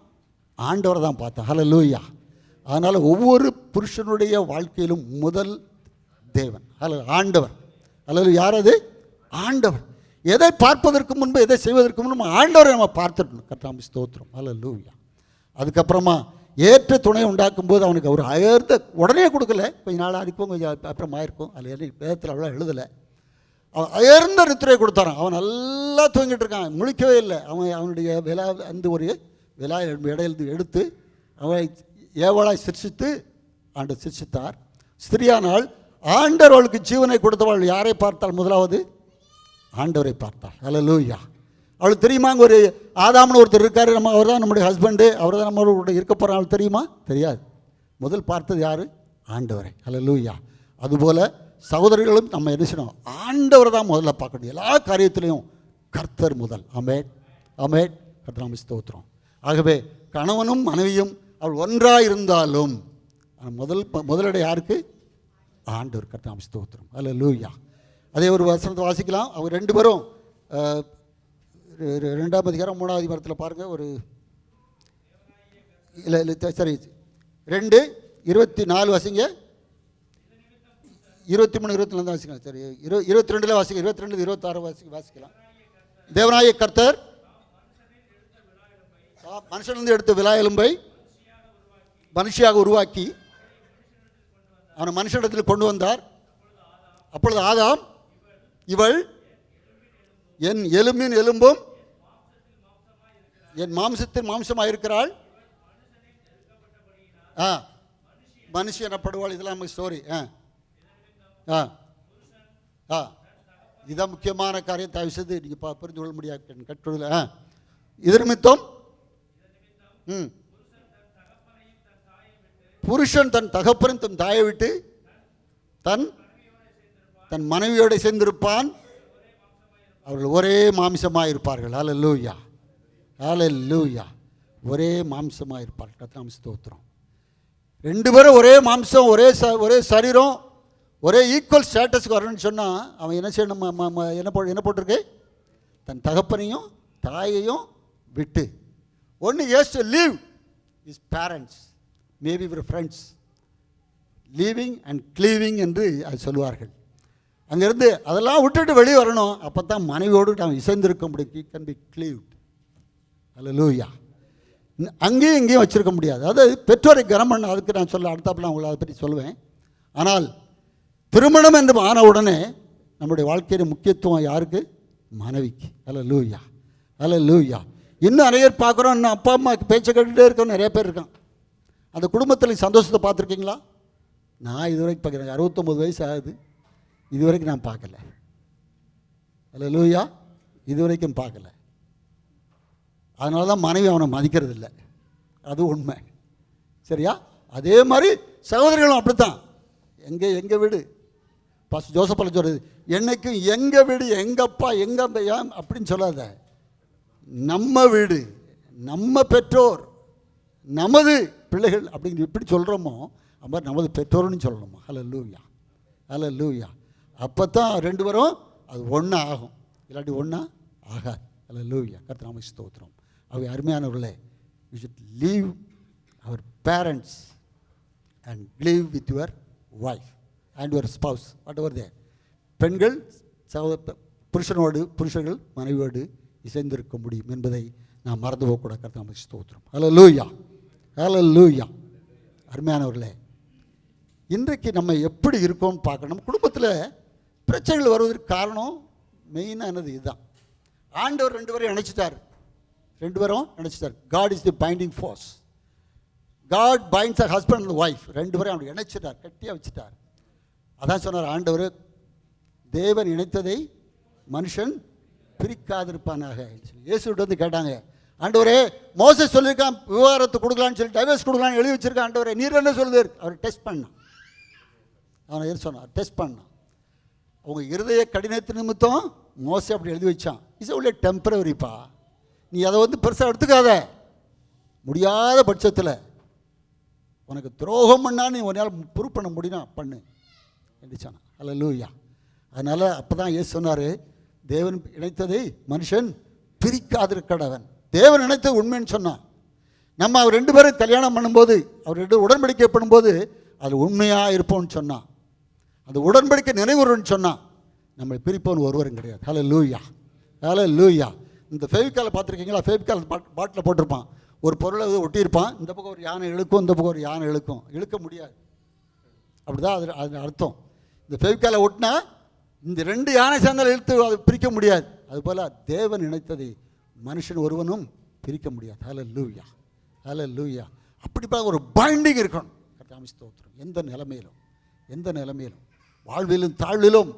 ஆண்டவரை தான் பார்த்தான். ஹல்லேலூயா. அதனால் ஒவ்வொரு புருஷனுடைய வாழ்க்கையிலும் முதல் தேவன் ஆண்டவர். அல்லது யார் அது? ஆண்டவர். எதை பார்ப்பதற்கு முன்பு, எதை செய்வதற்கு முன்பு ஆண்டவரை நம்ம பார்த்துடணும். கர்த்தருக்கு ஸ்தோத்திரம். அல்லேலூயா. அதுக்கப்புறமா ஏற்ற துணை உண்டாக்கும் போது அவனுக்கு அவர் அயர்ந்த உடனே கொடுக்கல, கொஞ்சம் நாளாக இருக்கும், கொஞ்சம் அப்புறம் ஆயிருக்கும். அதில் வேதத்தில் அவ்வளோ எழுதலை. அவன் அயர்ந்த நித்திரை கொடுத்தாரான். அவன் நல்லா தூங்கிட்டு இருக்கான், முழிக்கவே இல்லை. அவனுடைய ஒரு விழா இடையிலிருந்து எடுத்து அவனை ஏவலாய் சிருஷித்து ஆண்டவர் சிருஷித்தார். ஸ்திரியானால் ஆண்டவர் அவளுக்கு ஜீவனை கொடுத்தவள் யாரை பார்த்தாள்? முதலாவது ஆண்டவரை பார்த்தாள். அல்லேலூயா. அவளுக்கு தெரியுமா, அங்கே ஒரு ஆதாம்னு ஒருத்தர் இருக்கார், அவர் தான் நம்முடைய ஹஸ்பண்டு, அவர் தான் நம்மளோட இருக்க போகிறாள் தெரியுமா? தெரியாது. முதல் பார்த்தது யார்? ஆண்டவரை. அல்லேலூயா. அதுபோல் சகோதரிகளும் நம்ம என்ன செய்யணும்? ஆண்டவரை தான் முதல்ல பார்க்கணும். எல்லா காரியத்திலையும் கர்த்தர் முதல். ஆமென், ஆமென். கர்த்தருக்கு ஸ்தோத்திரம். ஆகவே கணவனும் மனைவியும் அவள் ஒன்றாக இருந்தாலும் முதலிடம் யாருக்கு? ஆண்டவர். கர்த்தருக்கு ஸ்தோத்திரம். அல்லேலூயா. அதே ஒரு வசனத்தை வாசிக்கலாம். அவங்க ரெண்டு பேரும் 2ஆம் அதிகாரம் 3ஆவது அதிகாரத்தில் பாருங்கள். ஒரு இல்லை சரி 2:24 வாசிங்க. 23, 24 வாசிக்கலாம். சரி 22 வாசிங்க. 22, 26 வாசிக்கலாம். தேவனாகிய கர்த்தர் மனுஷனிலிருந்து எடுத்த விலா எலும்பை மனுஷியாக உருவாக்கி அவனை மனுஷனிடத்தில் கொண்டு வந்தார். அப்பொழுது ஆதாம், இவள் என் எலும்பின் எலும்பும் என் மாம்சத்தின் மாம்சமாக இருக்கிறாள், மனுஷி எனப்படுவாள். இதெல்லாம் ஸ்டோரி. இதான் முக்கியமான காரியம். தயவு செய்து நீங்கள் புரிந்து கொள்ள முடியாது கட்டுரையில். இது நிமித்தம் புருஷன் தன் தகப்பனும் தன் தாயை விட்டு தன் மனைவியோடு சேர்ந்திருப்பான், அவர்கள் ஒரே மாம்சமாக இருப்பார்கள். அல்லேலூயா, அல்லேலூயா. ஒரே மாம்சமாக இருப்பார்கள். கர்த்தருக்கு ஸ்தோத்திரம். ரெண்டு பேரும் ஒரே மாம்சம், ஒரே சரீரம், ஒரே ஈக்குவல் ஸ்டேட்டஸ்க்கு வரணும்னு சொன்னால் அவன் என்ன செய்யணும்? என்ன போட்டிருக்கு? தன் தகப்பனையும் தாயையும் விட்டு. ஒன்று has to leave his parents, maybe your friends. Leaving and cleaving என்று அது சொல்லுவார்கள். அங்கேருந்து அதெல்லாம் விட்டுட்டு வெளியே வரணும். அப்போ தான் மனைவியோடு நாம் இசைந்திருக்க முடியும். He can be cleaved. அல்லேலூயா. அங்கேயும் இங்கேயும் வச்சுருக்க முடியாது. அதாவது பெற்றோரை கனம் பண்ண, அதுக்கு நான் அடுத்தாப்புல உங்களை அதை பற்றி சொல்லுவேன். ஆனால் திருமணம் என்று ஆன உடனே நம்முடைய வாழ்க்கையின் முக்கியத்துவம் யாருக்கு? மனைவிக்கு. அல்லேலூயா, அல்லேலூயா. இன்னும் நிறைய பேர் பார்க்குறோம், இன்னும் அப்பா அம்மா பேச்சை கேட்டுகிட்டே இருக்கோம், நிறைய பேர் இருக்கான். அந்த குடும்பத்தில் சந்தோஷத்தை பார்த்துருக்கீங்களா? நான் இது வரைக்கும் பார்க்குறேன், 69 வயசு ஆகுது, இது வரைக்கும் நான் பார்க்கல. அல்லேலூயா, இது வரைக்கும் பார்க்கல. அதனால தான் மனைவி அவனை மதிக்கிறது இல்லை, அது உண்மை. சரியா? அதே மாதிரி சகோதரிகளும் அப்படித்தான். எங்கள் வீடு பாஸ்டர் ஜோசப்பல்ல சொல்கிறது, என்னைக்கும் எங்கள் வீடு, எங்கள் அப்பா, எங்கள் ஏன் அப்படின்னு சொல்லாத. நம்ம வீடு, நம்ம பெற்றோர், நமது பிள்ளைகள் அப்படிங்கிற எப்படி சொல்கிறோமோ அது மாதிரி நமது பெற்றோர்னு சொல்லணுமா? அல்லேலூயா, அல்லேலூயா. அப்போ தான் ரெண்டு பேரும் அது ஒன்றா ஆகும், இல்லாட்டி ஒன்றா ஆகாது. அல்லேலூயா, கர்த்தர் நாம ஸ்தோத்திரம். அவை அருமையானவர்களே, you should leave our parents and live with your wife and your spouse, whatever there. பெண்கள் புருஷர்கள் மனைவியோடு இசைந்திருக்க முடியும் என்பதை நாம் மறந்து போகக்கூடாது. கர்த்தர் நாம ஸ்தோத்திரம். அல்லேலூயா, அல்லேலூயா. அருமையானவர்களே, இன்றைக்கு நம்ம எப்படி இருக்கோம்னு பார்க்கணும். குடும்பத்தில் பிரச்சனைகள் வருவதற்கு காரணம் மெயினானது இதுதான். ஆண்டவர் ரெண்டு பேரும் இணைச்சிட்டார். God is the binding force. God binds a husband and wife. ரெண்டு பேரும் அப்படி இணைச்சிட்டார், கட்டியாக வச்சுட்டார். அதான் சொன்னார் ஆண்டவர், தேவன் இணைத்ததை மனுஷன் பிரிக்காதிருப்பானாக. இயேசுகிட்ட வந்து கேட்டாங்க, ஆண்டவரே மோசஸ் சொல்லியிருக்கான் விவாகரத்து கொடுக்கலான்னு சொல்லி, டைவர்ஸ் கொடுக்கலான்னு எழுதி வச்சிருக்கான், ஆண்டவரே நீர் என்ன சொல்லுது? அவர் டெஸ்ட் பண்ணான். அவனை எது சொன்னான்? டெஸ்ட் பண்ணான். அவங்க இருதய கடினத்து நிமித்தம் மோசை அப்படி எழுதி வச்சான். இஸ் உள்ள டெம்பரவரிப்பா, நீ அதை வந்து பெருசாக எடுத்துக்காத. முடியாத பட்சத்தில் உனக்கு துரோகம் பண்ணா நீ உன்னால் ப்ரூவ் பண்ண முடியும், பண்ணு எழுதிச்சானா. அல்லேலூயா. அதனால் அப்போ தான் இயேசு சொன்னார், தேவன் இணைத்ததை மனுஷன் பிரிக்காதிருக்கடவன். தேவன் இணைத்தது உண்மைன்னு சொன்னான். நம்ம அவர் ரெண்டு பேரும் கல்யாணம் பண்ணும்போது, அவர் ரெண்டு உடன்படிக்கை பண்ணும்போது அது உண்மையாக இருப்போம்னு சொன்னான். அந்த உடன்படிக்கை நினைவுறுன்னு சொன்னான். நம்மளை பிரிப்போன்னு ஒருவரும் கிடையாது. அல்லேலூயா, அல்லேலூயா. இந்த ஃபெவிக்காலை பார்த்துருக்கீங்களா? ஃபெவிக்கால் பாட்டில் போட்டிருப்பான், ஒரு பொருளை ஒட்டியிருப்பான், இந்த பக்கம் ஒரு யானை இழுக்கும், இந்த பக்கம் ஒரு யானை இழுக்கும், இழுக்க முடியாது. அப்படி தான் அது அர்த்தம். இந்த ஃபெவிக்காலை ஒட்டினா இந்த ரெண்டு யானை சேர்ந்தால் இழுத்து அதை பிரிக்க முடியாது. அதுபோல் தேவன் இணைத்ததை மனுஷன் ஒருவனும் பிரிக்க முடியாது. அல்லேலூயா, அல்லேலூயா. அப்படிப்பட்ட ஒரு பைண்டிங் இருக்கணும். கர்த்தர் ஸ்தோத்திரம். எந்த நிலைமையிலும் வாழ்விலும் தாழ்விலும்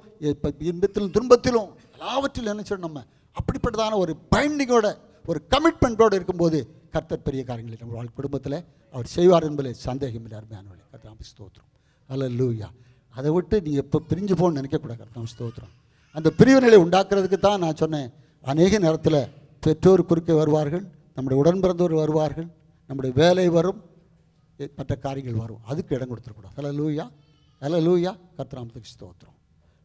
இன்பத்திலும் துன்பத்திலும் எல்லாவற்றிலும் என்ன சொல்லணும், நம்ம அப்படிப்பட்டதான ஒரு பைண்டிங்கோட ஒரு கமிட்மெண்ட்டோடு இருக்கும்போது கர்த்தர் பெரிய காரியங்களை நம்ம குடும்பத்தில் அவர் செய்வார் என்பதில் சந்தேகம் இல்லை. அருமையானவர்களே, கர்த்தர் ஸ்தோத்திரம். அல்லேலூயா. அதை விட்டு நீங்கள் எப்போ பிரிஞ்சு போகணும்னு நினைக்கக்கூடாது. கர்த்தர் ஸ்தோத்திரம். அந்த பிரிவு நிலை உண்டாக்குறதுக்கு தான் நான் சொன்னேன், அநேக நேரத்தில் பெற்றோர் குறுக்கே வருவார்கள், நம்முடைய உடன் பிறந்தோர் வருவார்கள், நம்முடைய வேலை வரும், மற்ற காரியங்கள் வரும். அதுக்கு இடம் கொடுத்துடக்கூடாது. அல்லேலூயா, அல்லேலூயா. கர்த்தர் ஸ்தோத்திரம்.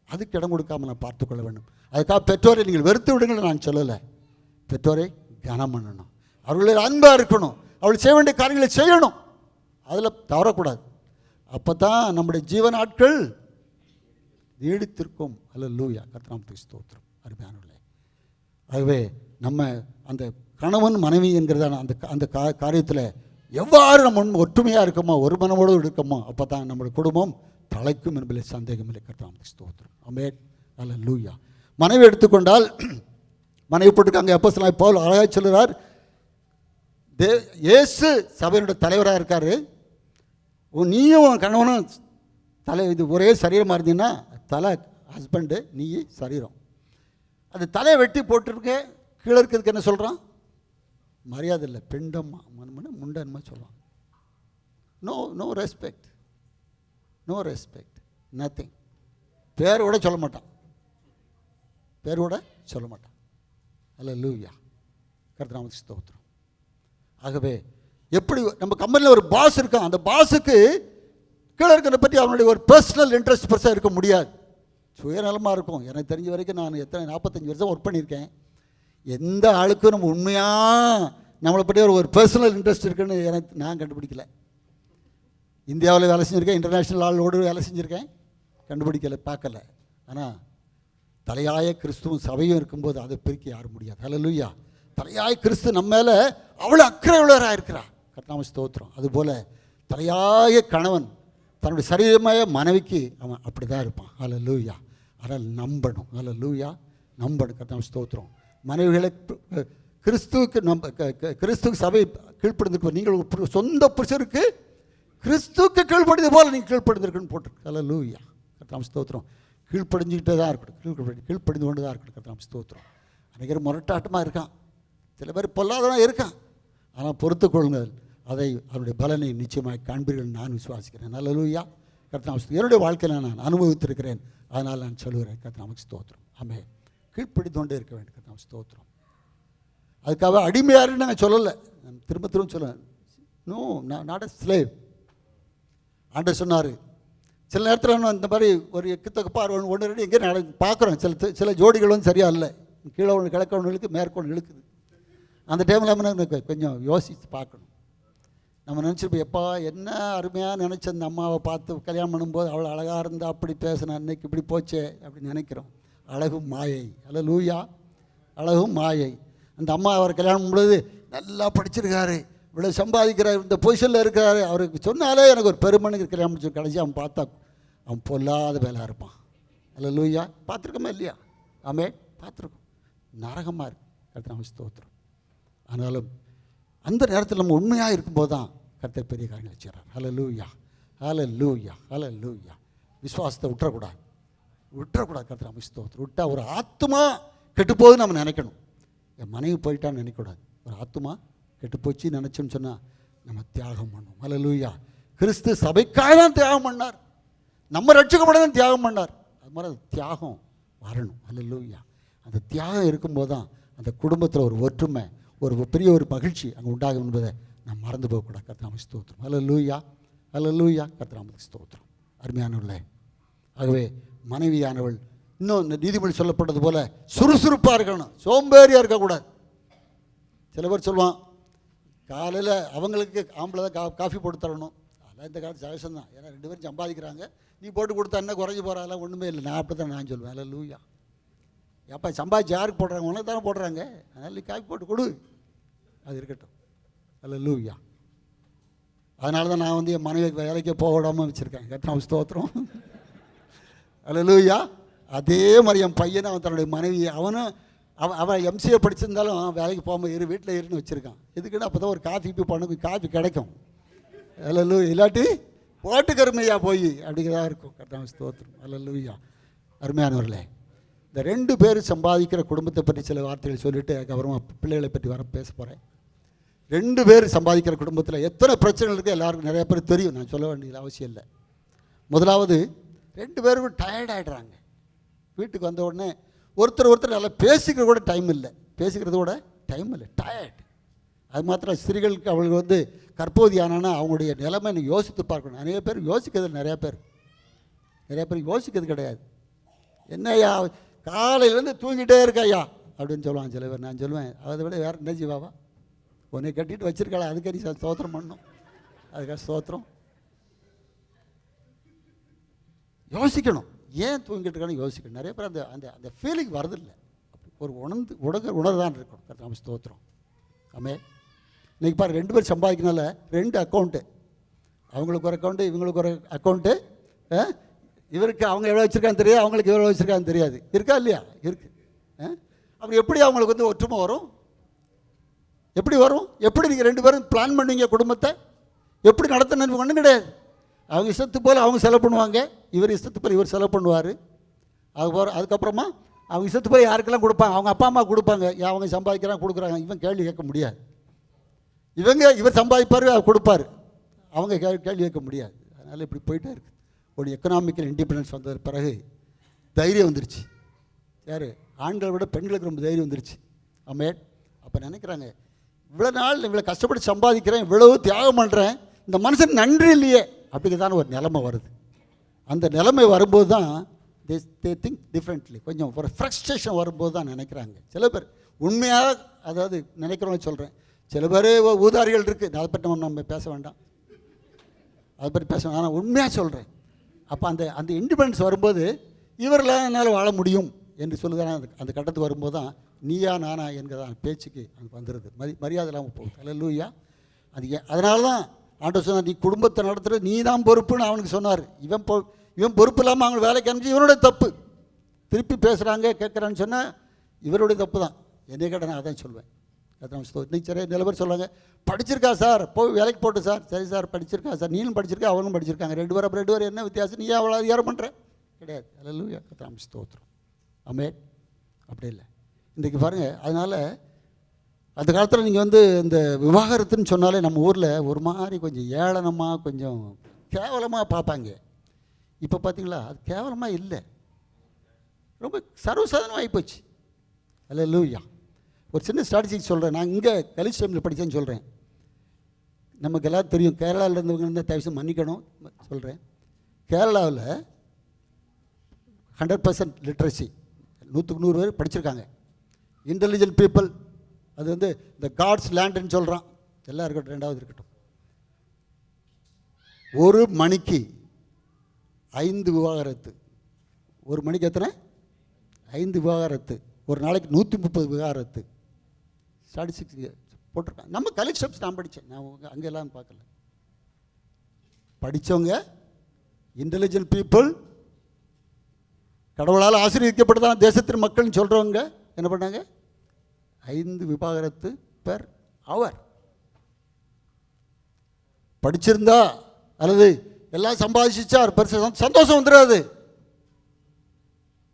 அதுக்கு இடம் கொடுக்காமல் நான் பார்த்துக்கொள்ள வேண்டும். அதுக்காக பெற்றோரை நீங்கள் வெறுத்து விடுங்கள் நான் சொல்லலை. பெற்றோரை கனம் பண்ணணும், அவர்களில் அன்பாக இருக்கணும், அவள் செய்ய வேண்டிய காரியங்களை செய்யணும், அதில் தவறக்கூடாது. அப்போ தான் நம்முடைய ஜீவ நாட்கள் நீடித்திருக்கும். அல்லேலூயா, கர்த்தர் ஸ்தோத்திரம். அருமையானவர்களே, ஆகவே நம்ம அந்த கணவன் மனைவி என்கிறதான அந்த காரியத்தில் எவ்வாறு நம்ம ஒற்றுமையாக இருக்கோமோ, ஒரு மனமோடு இருக்கோமோ, அப்போ தான் நம்முடைய குடும்பம் தலைக்கும் என்பதில் சந்தேகம் இல்லை. கர்த்தர் ஸ்தோத்திரம். ஆமென். அல்லேலூயா. மனைவி எடுத்துக்கொண்டால், மனைவி போட்டுக்காங்க. அப்போஸ்தலனாகிய பவுல் அழகாக சொல்கிறார், இயேசு சபையினுடைய தலைவராக இருக்கார், நீயும் கணவனும் இது ஒரே சரீரமாக இருந்தீங்கன்னா, தலை ஹஸ்பண்டு, நீ சரீரம். அது தலையை வெட்டி போட்டிருக்க, கீழே இருக்கிறதுக்கு என்ன சொல்கிறான்? மரியாதை இல்லை, பெண்டம்மா முண்டன்மா சொல்கிறான். No respect, nothing. பேர் கூட சொல்ல மாட்டான். அல்லேலூயா, கர்த்தர் ஸ்தோத்திரம். ஆகவே எப்படி நம்ம கம்பெனியில் ஒரு பாஸ் இருக்கான், அந்த பாஸுக்கு கீழே இருக்கிறத பற்றி அவனுடைய ஒரு பர்சனல் இன்ட்ரெஸ்ட் பெருசாக இருக்க முடியாது. சுயநலமாக இருக்கும். எனக்கு தெரிஞ்ச வரைக்கும் நான் 45 வருஷம் ஒர்க் பண்ணியிருக்கேன். எந்த ஆளுக்கும் நம்ம உண்மையாக நம்மளை பற்றி ஒரு பர்சனல் இன்ட்ரெஸ்ட் இருக்குன்னு எனக்கு நான் கண்டுபிடிக்கல. இந்தியாவில் வேலை செஞ்சுருக்கேன், இன்டர்நேஷ்னல் ஆளோடு வேலை செஞ்சுருக்கேன், கண்டுபிடிக்கலை, பார்க்கல. ஆனால் தலையாய கிறிஸ்துவும் சபையும் இருக்கும்போது அதை பிரிக்க யாரும் முடியாது. அல்லேலூயா. தலையாய கிறிஸ்து நம்ம மேலே அவ்வளோ அக்கறை உள்ளவராக இருக்கிறார். கர்த்தர் ஸ்தோத்திரம். அதுபோல் தலையாய கணவன் தன்னுடைய சரீரமாய மனைவிக்கு அவன் அப்படி தான் இருப்பான். அல்லேலூயா. அதனால் நம்பணும். அல்லேலூயா, நம்பணும். கர்த்தர் ஸ்தோத்திரம். மனைவிகளை கிறிஸ்துவுக்கு நம்ம கிறிஸ்துவுக்கு சபை கீழ்ப்படிந்திருக்கோம். நீங்கள் சொந்த புருஷருக்கு கிறிஸ்துவுக்கு கீழ்ப்படிந்தது போல் நீங்கள் கீழ்ப்படிந்திருக்குன்னு போட்டிருக்கு. அல்லேலூயா, கர்த்தருக்கு ஸ்தோத்திரம். கீழ்ப்படிஞ்சிக்கிட்டே தான் இருக்கணும், கீழ்ப்படிந்து கொண்டு தான் இருக்கணும். கர்த்தருக்கு ஸ்தோத்திரம். அநேகர் முரட்டாட்டமாக இருக்கான், சில பேர் பொல்லாதவனாக இருக்கான். ஆனால் பொறுத்து கொள்ளுங்கள், அதை அவருடைய பலனை நிச்சயமாக காண்பீர்கள் நான் விசுவாசிக்கிறேன். அல்லேலூயா, கர்த்தருக்கு என்னுடைய வாழ்க்கையில் நான் அனுபவித்திருக்கிறேன், அதனால் நான் சொல்லுகிறேன். கர்த்தருக்கு ஸ்தோத்திரம். ஆமென். கீழ்ப்படிந்து கொண்டே இருக்க வேண்டும். கர்த்தருக்கு ஸ்தோத்திரம். அதுக்காக அடிமையாருன்னு நாங்கள் சொல்லலை, நான் திரும்ப சொல்லுவேன். No, not a slave. ஆண்டவர் சொன்னார், சில நேரத்தில் இந்த மாதிரி ஒரு எக்குத்தக்கப்பார் ஒன்று ரெண்டு எங்கே பார்க்குறோம். சில ஜோடிகள் வந்து சரியாக இல்லை, கீழே ஒன்று கிழக்க ஒன்று இழுக்கு, மேற்க ஒன்று இழுக்குது. அந்த டைமில் நம்ம கொஞ்சம் யோசித்து பார்க்கணும். நம்ம நினச்சிருப்போம், எப்பா என்ன அருமையாக நினச்ச அந்த அம்மாவை பார்த்து கல்யாணம் பண்ணும்போது அவ்வளோ அழகாக இருந்தால் அப்படி பேசினா, அன்னைக்கு இப்படி போச்சே அப்படின்னு நினைக்கிறோம். அழகும் மாயை. அல்லேலூயா, அழகும் மாயை. அந்த அம்மா அவர் கல்யாணம் பண்ணும்போது நல்லா படிச்சிருக்காரு, இவ்வளோ சம்பாதிக்கிறார், இந்த பொசிஷனில் இருக்கிறாரு, அவருக்கு சொன்னாலே எனக்கு ஒரு பெருமனுக்கு கல்யாணம் முடிச்சு. கடைசி அவன் பார்த்தா அவன் பொல்லாத வேலை இருப்பான். அல்லேலூயா, பார்த்துருக்கோமா இல்லையா? ஆமென், பார்த்துருக்கோம். நரகமாக இருக்கு. கர்த்தருக்கு ஸ்தோத்திரம். ஆனாலும் அந்த நேரத்தில் நம்ம உண்மையாக இருக்கும்போது தான் கர்த்தர் பெரிய காரியங்களை செய்கிறார். அல்லேலூயா, அல்லேலூயா, அல்லேலூயா. விசுவாசத்தை விட்டுறக்கூடாது. கர்த்தருக்கு ஸ்தோத்திரம். விட்டால் ஒரு ஆத்மா கெட்டுப்போகுதுன்னு நம்ம நினைக்கணும். என் மனைவி போயிட்டான்னு நினைக்கக்கூடாது. ஒரு ஆத்மா கெட்டு போச்சு நினச்சோன்னு சொன்னால் நம்ம தியாகம் பண்ணுவோம். அல்லேலூயா. கிறிஸ்து சபைக்காக தான் தியாகம் பண்ணார், நம்ம ரட்சிக்கப்பட தான் தியாகம் பண்ணார். அது மாதிரி அது தியாகம் வரணும். அல்லேலூயா. அந்த தியாகம் இருக்கும்போது தான் அந்த குடும்பத்தில் ஒரு ஒற்றுமை, ஒரு பெரிய ஒரு மகிழ்ச்சி அங்கே உண்டாகும் என்பதை நான் மறந்து போகக்கூடாது. கர்த்தருக்கு ஸ்தோத்திரம். அல்லேலூயா, அல்லேலூயா, கர்த்தருக்கு ஸ்தோத்திரம். அருமையானவர்களே, ஆகவே மனைவியானவள் இன்னும் இந்த நீதிமொழி சொல்லப்பட்டது போல் சுறுசுறுப்பாக இருக்கணும், சோம்பேறியாக இருக்கக்கூடாது. சில பேர் சொல்லுவான், காலையில் அவங்களுக்கு ஆம்பளை தான் காஃபி போட்டு தரணும். அதெல்லாம் இந்த காலத்து சகசம் தான். ஏன்னா 2 பேரும் சம்பாதிக்கிறாங்க, நீ போட்டு கொடுத்தா என்ன குறைஞ்சி போகிறாலாம், ஒன்றுமே இல்லை. நான் அப்படி தான் நான் சொல்லுவேன். அல்லேலூயா. எப்போ சம்பாதிச்சு யாருக்கு போடுறாங்க? உனக்கு தானே போடுறாங்க, அதனால் நீ காஃபி போட்டு கொடு, அது இருக்கட்டும். அல்லேலூயா. அதனால தான் நான் வந்து என் மனைவி வேலைக்கே போக விடாமல் வச்சுருக்கேன். கர்த்தருக்கு ஸ்தோத்திரம். அல்லேலூயா. அதே மாதிரி என் பையனை அவன் தன்னுடைய மனைவி, அவன் எம்சிஏ படிச்சிருந்தாலும் வேலைக்கு போகாமல் வீட்டில் இருன்னு வச்சுருக்கான். எதுக்குன்னு அப்போ தான் ஒரு காஃபி காஃபி கிடைக்கும். அல்லேலூயா. இல்லாட்டி போட்டு கருமையா போய் அப்படிங்கிறதா இருக்கும். கர்த்தருக்கு ஸ்தோத்திரம். அல்லேலூயா. அருமையானவர்களே, இந்த 2 பேர் சம்பாதிக்கிற குடும்பத்தை பற்றி சில வார்த்தைகள் சொல்லிவிட்டு அதுக்கப்புறமா பிள்ளைகளை பற்றி பேச போகிறேன். 2 பேர் சம்பாதிக்கிற குடும்பத்தில் எத்தனை பிரச்சனைகள் இருக்குது எல்லாருக்கும் நிறைய பேர் தெரியும், நான் சொல்ல வேண்டியது அவசியம் இல்லை. முதலாவது, 2 பேரும் டயர்ட் ஆகிடுறாங்க. வீட்டுக்கு வந்த உடனே ஒருத்தர் நல்லா பேசிக்கிற கூட டைம் இல்லை, டயர்ட். அது மாத்திரம் ஸ்திரீகளுக்கு அவங்களுக்கு வந்து கற்போதி ஆனான்னா அவங்களுடைய நிலைமை நீ யோசித்து பார்க்கணும். நிறைய பேர் யோசிக்கிறது, நிறைய பேர் யோசிக்கிறது கிடையாது. என்னையா காலையிலேருந்து தூங்கிட்டே இருக்கையா அப்படின்னு சொல்லுவாங்க சில பேர். நான் சொல்லுவேன், அதை விட வேறு என்ன ஜீவாவா, உன்னை கட்டிட்டு வச்சிருக்காளா, அதுக்கு நீ ஸ்தோத்திரம் பண்ணணும். அதுக்காக ஸ்தோத்திரம். யோசிக்கணும், ஏன் தூங்கிட்டு இருக்கான்னு யோசிக்கணும். நிறைய பேர் அந்த அந்த அந்த ஃபீலிங் வரதில்லை. ஒரு உணர்தான் இருக்கணும். கர்த்தருக்கு ஸ்தோத்திரம். ஆமே. இன்றைக்கி பாரு, 2 பேர் சம்பாதிக்கனால 2 அக்கௌண்ட்டு, அவங்களுக்கு ஒரு அக்கௌண்ட்டு, இவங்களுக்கு ஒரு அக்கௌண்ட்டு. இவருக்கு அவங்க எவ்வளோ வச்சுருக்கான்னு தெரியாது, அவங்களுக்கு எவ்வளோ வச்சுருக்கான்னு தெரியாது. இருக்கா இல்லையா? இருக்குது. அப்புறம் எப்படி அவங்களுக்கு வந்து ஒற்றுமை வரும்? எப்படி வரும்? எப்படி நீங்கள் 2 பேரும் பிளான் பண்ணுவீங்க குடும்பத்தை? எப்படி நடத்தணும்னு ஒன்றும் கிடையாது. அவங்க இஷ்டத்து போல் அவங்க செலவு பண்ணுவாங்க, இவர் இஷ்டத்து போல் இவர் செலவு பண்ணுவார். அதுக்கப்புறமா அவங்க இஷ்டத்து போல் யாருக்கெல்லாம் கொடுப்பாங்க, அவங்க அப்பா அம்மா கொடுப்பாங்க. அவங்க சம்பாதிக்கிறாங்க கொடுக்குறாங்க, இவன் கேள்வி கேட்க முடியாது. இவர் சம்பாதிப்பார், அவர் கொடுப்பார், அவங்க கேள்வி கேட்க முடியாது. அதனால் இப்படி போயிட்டே இருக்குது. ஒரு எக்கனாமிக்கல் இண்டிபெண்டன்ஸ் வந்தது பிறகு தைரியம் வந்துருச்சு. யார்? ஆண்களை விட பெண்களுக்கு ரொம்ப தைரியம் வந்துருச்சு. ஆமென். அப்போ நினைக்கிறாங்க, இவ்வளோ நாள் இவ்வளோ கஷ்டப்பட்டு சம்பாதிக்கிறேன், இவ்வளவு தியாகம் பண்ணுறேன், இந்த மனுஷன் நன்றி இல்லையே அப்படிங்கிறதான ஒரு நிலைமை வருது. அந்த நிலைமை வரும்போது தான் தே திங்க் டிஃப்ரெண்ட்லி. கொஞ்சம் ஒரு ஃப்ரஸ்ட்ரேஷன் வரும்போது தான் நினைக்கிறாங்க சில பேர். உண்மையாக அதாவது நினைக்கிறவங்க சொல்கிறேன். சில பேர் ஊதாரிகள் இருக்குது, அதை பற்றி நம்ம பேச வேண்டாம், அதை பற்றி பேச வேண்டாம். ஆனால் உண்மையாக சொல்கிறேன். அப்போ அந்த இண்டிபெண்டன்ஸ் வரும்போது இவரெல்லாம் என்னால் வாழ முடியும் என்று சொல்லுதான அந்த கட்டத்துக்கு வரும்போது தான் நீயா நானா என்கிறதான பேச்சுக்கு அங்கே வந்துடுது. மரியாதை இல்லாமல் போகுது. அல்லேலூயா. அதனால தான் ஆண்டவர் சொன்னார், நீ குடும்பத்தை நடத்துகிற நீ தான் பொறுப்புன்னு அவனுக்கு சொன்னார். இவன் பொறுப்பு இல்லாமல் அவங்க வேலைக்கு அனுப்பிச்சு இவனுடைய தப்பு. திருப்பி பேசுகிறாங்க கேட்குறான்னு சொன்னால் இவருடைய தப்பு தான். என்னை கேட்ட நான் அதான் சொல்வேன். இன்னைக்கு சரி நில பேர் சொல்லுவாங்க, படிச்சிருக்கா சார், போய் வேலைக்கு போட்டு சார். சரி சார், படிச்சிருக்கா சார், நீனும் படிச்சிருக்கா அவனும் படிச்சிருக்காங்க, ரெண்டு பேரும் என்ன வித்தியாசம், நீ அவ்வளோ அதிகாரம் பண்ணுற கிடையாது. அல்லேலூயா, கர்த்தருக்கு ஸ்தோத்திரம். ஆமென். அப்படி இல்லை இன்றைக்கி பாருங்கள். அதனால் அந்த காலத்தில் நீங்கள் இந்த விவாகரத்துன்னு சொன்னாலே நம்ம ஊரில் ஒரு மாதிரி கொஞ்சம் ஏளனமாக கொஞ்சம் கேவலமாக பார்ப்பாங்க. இப்போ பார்த்தீங்களா, அது கேவலமாக இல்லை, ரொம்ப சர்வசாதாரணமாக ஆகிப்போச்சு. அல்லேலூயா. ஒரு சின்ன ஸ்ட்ராட்டஜிக் சொல்கிறேன். நான் இங்கே கலிஸ் டைமில் படித்தேன்னு சொல்கிறேன். நமக்கு எல்லாம் தெரியும், கேரளாவில் இருந்தவங்க இருந்தால் தயவுசு மன்னிக்கணும் சொல்கிறேன். கேரளாவில் 100% லிட்ரஸி, 100க்கு 100 பேர் படிச்சிருக்காங்க. Intelligent people. அது இந்த காட்ஸ் லேண்டுன்னு சொல்கிறான். எல்லாம் இருக்கட்டும், ரெண்டாவது இருக்கட்டும். ஒரு மணிக்கு 5 விவாகரத்து. ஒரு மணிக்கு எத்தனை? 5 விவாகரத்து. ஒரு நாளைக்கு 130 விவாகரத்து. ஸ்டாட்டிஸ்டிக்ஸ் போட்டிருக்காங்க. நம்ம கலெக்ட் ஸ்டெப்ஸ் நான் படித்தேன், நான் அங்கெல்லாம் பார்க்கல. படித்தவங்க இன்டெலிஜென்ட் பீப்புள், கடவுளால் ஆசீர்வதிக்கப்பட்டதான் தேசத்தின் மக்கள்னு சொல்கிறவங்க என்ன பண்ணாங்க? 5 விவாகரத்து பெர் அவர். படிச்சிருந்தா அல்லது எல்லாம் சம்பாதிச்சா பெருசு சந்தோஷம் வந்துடாது.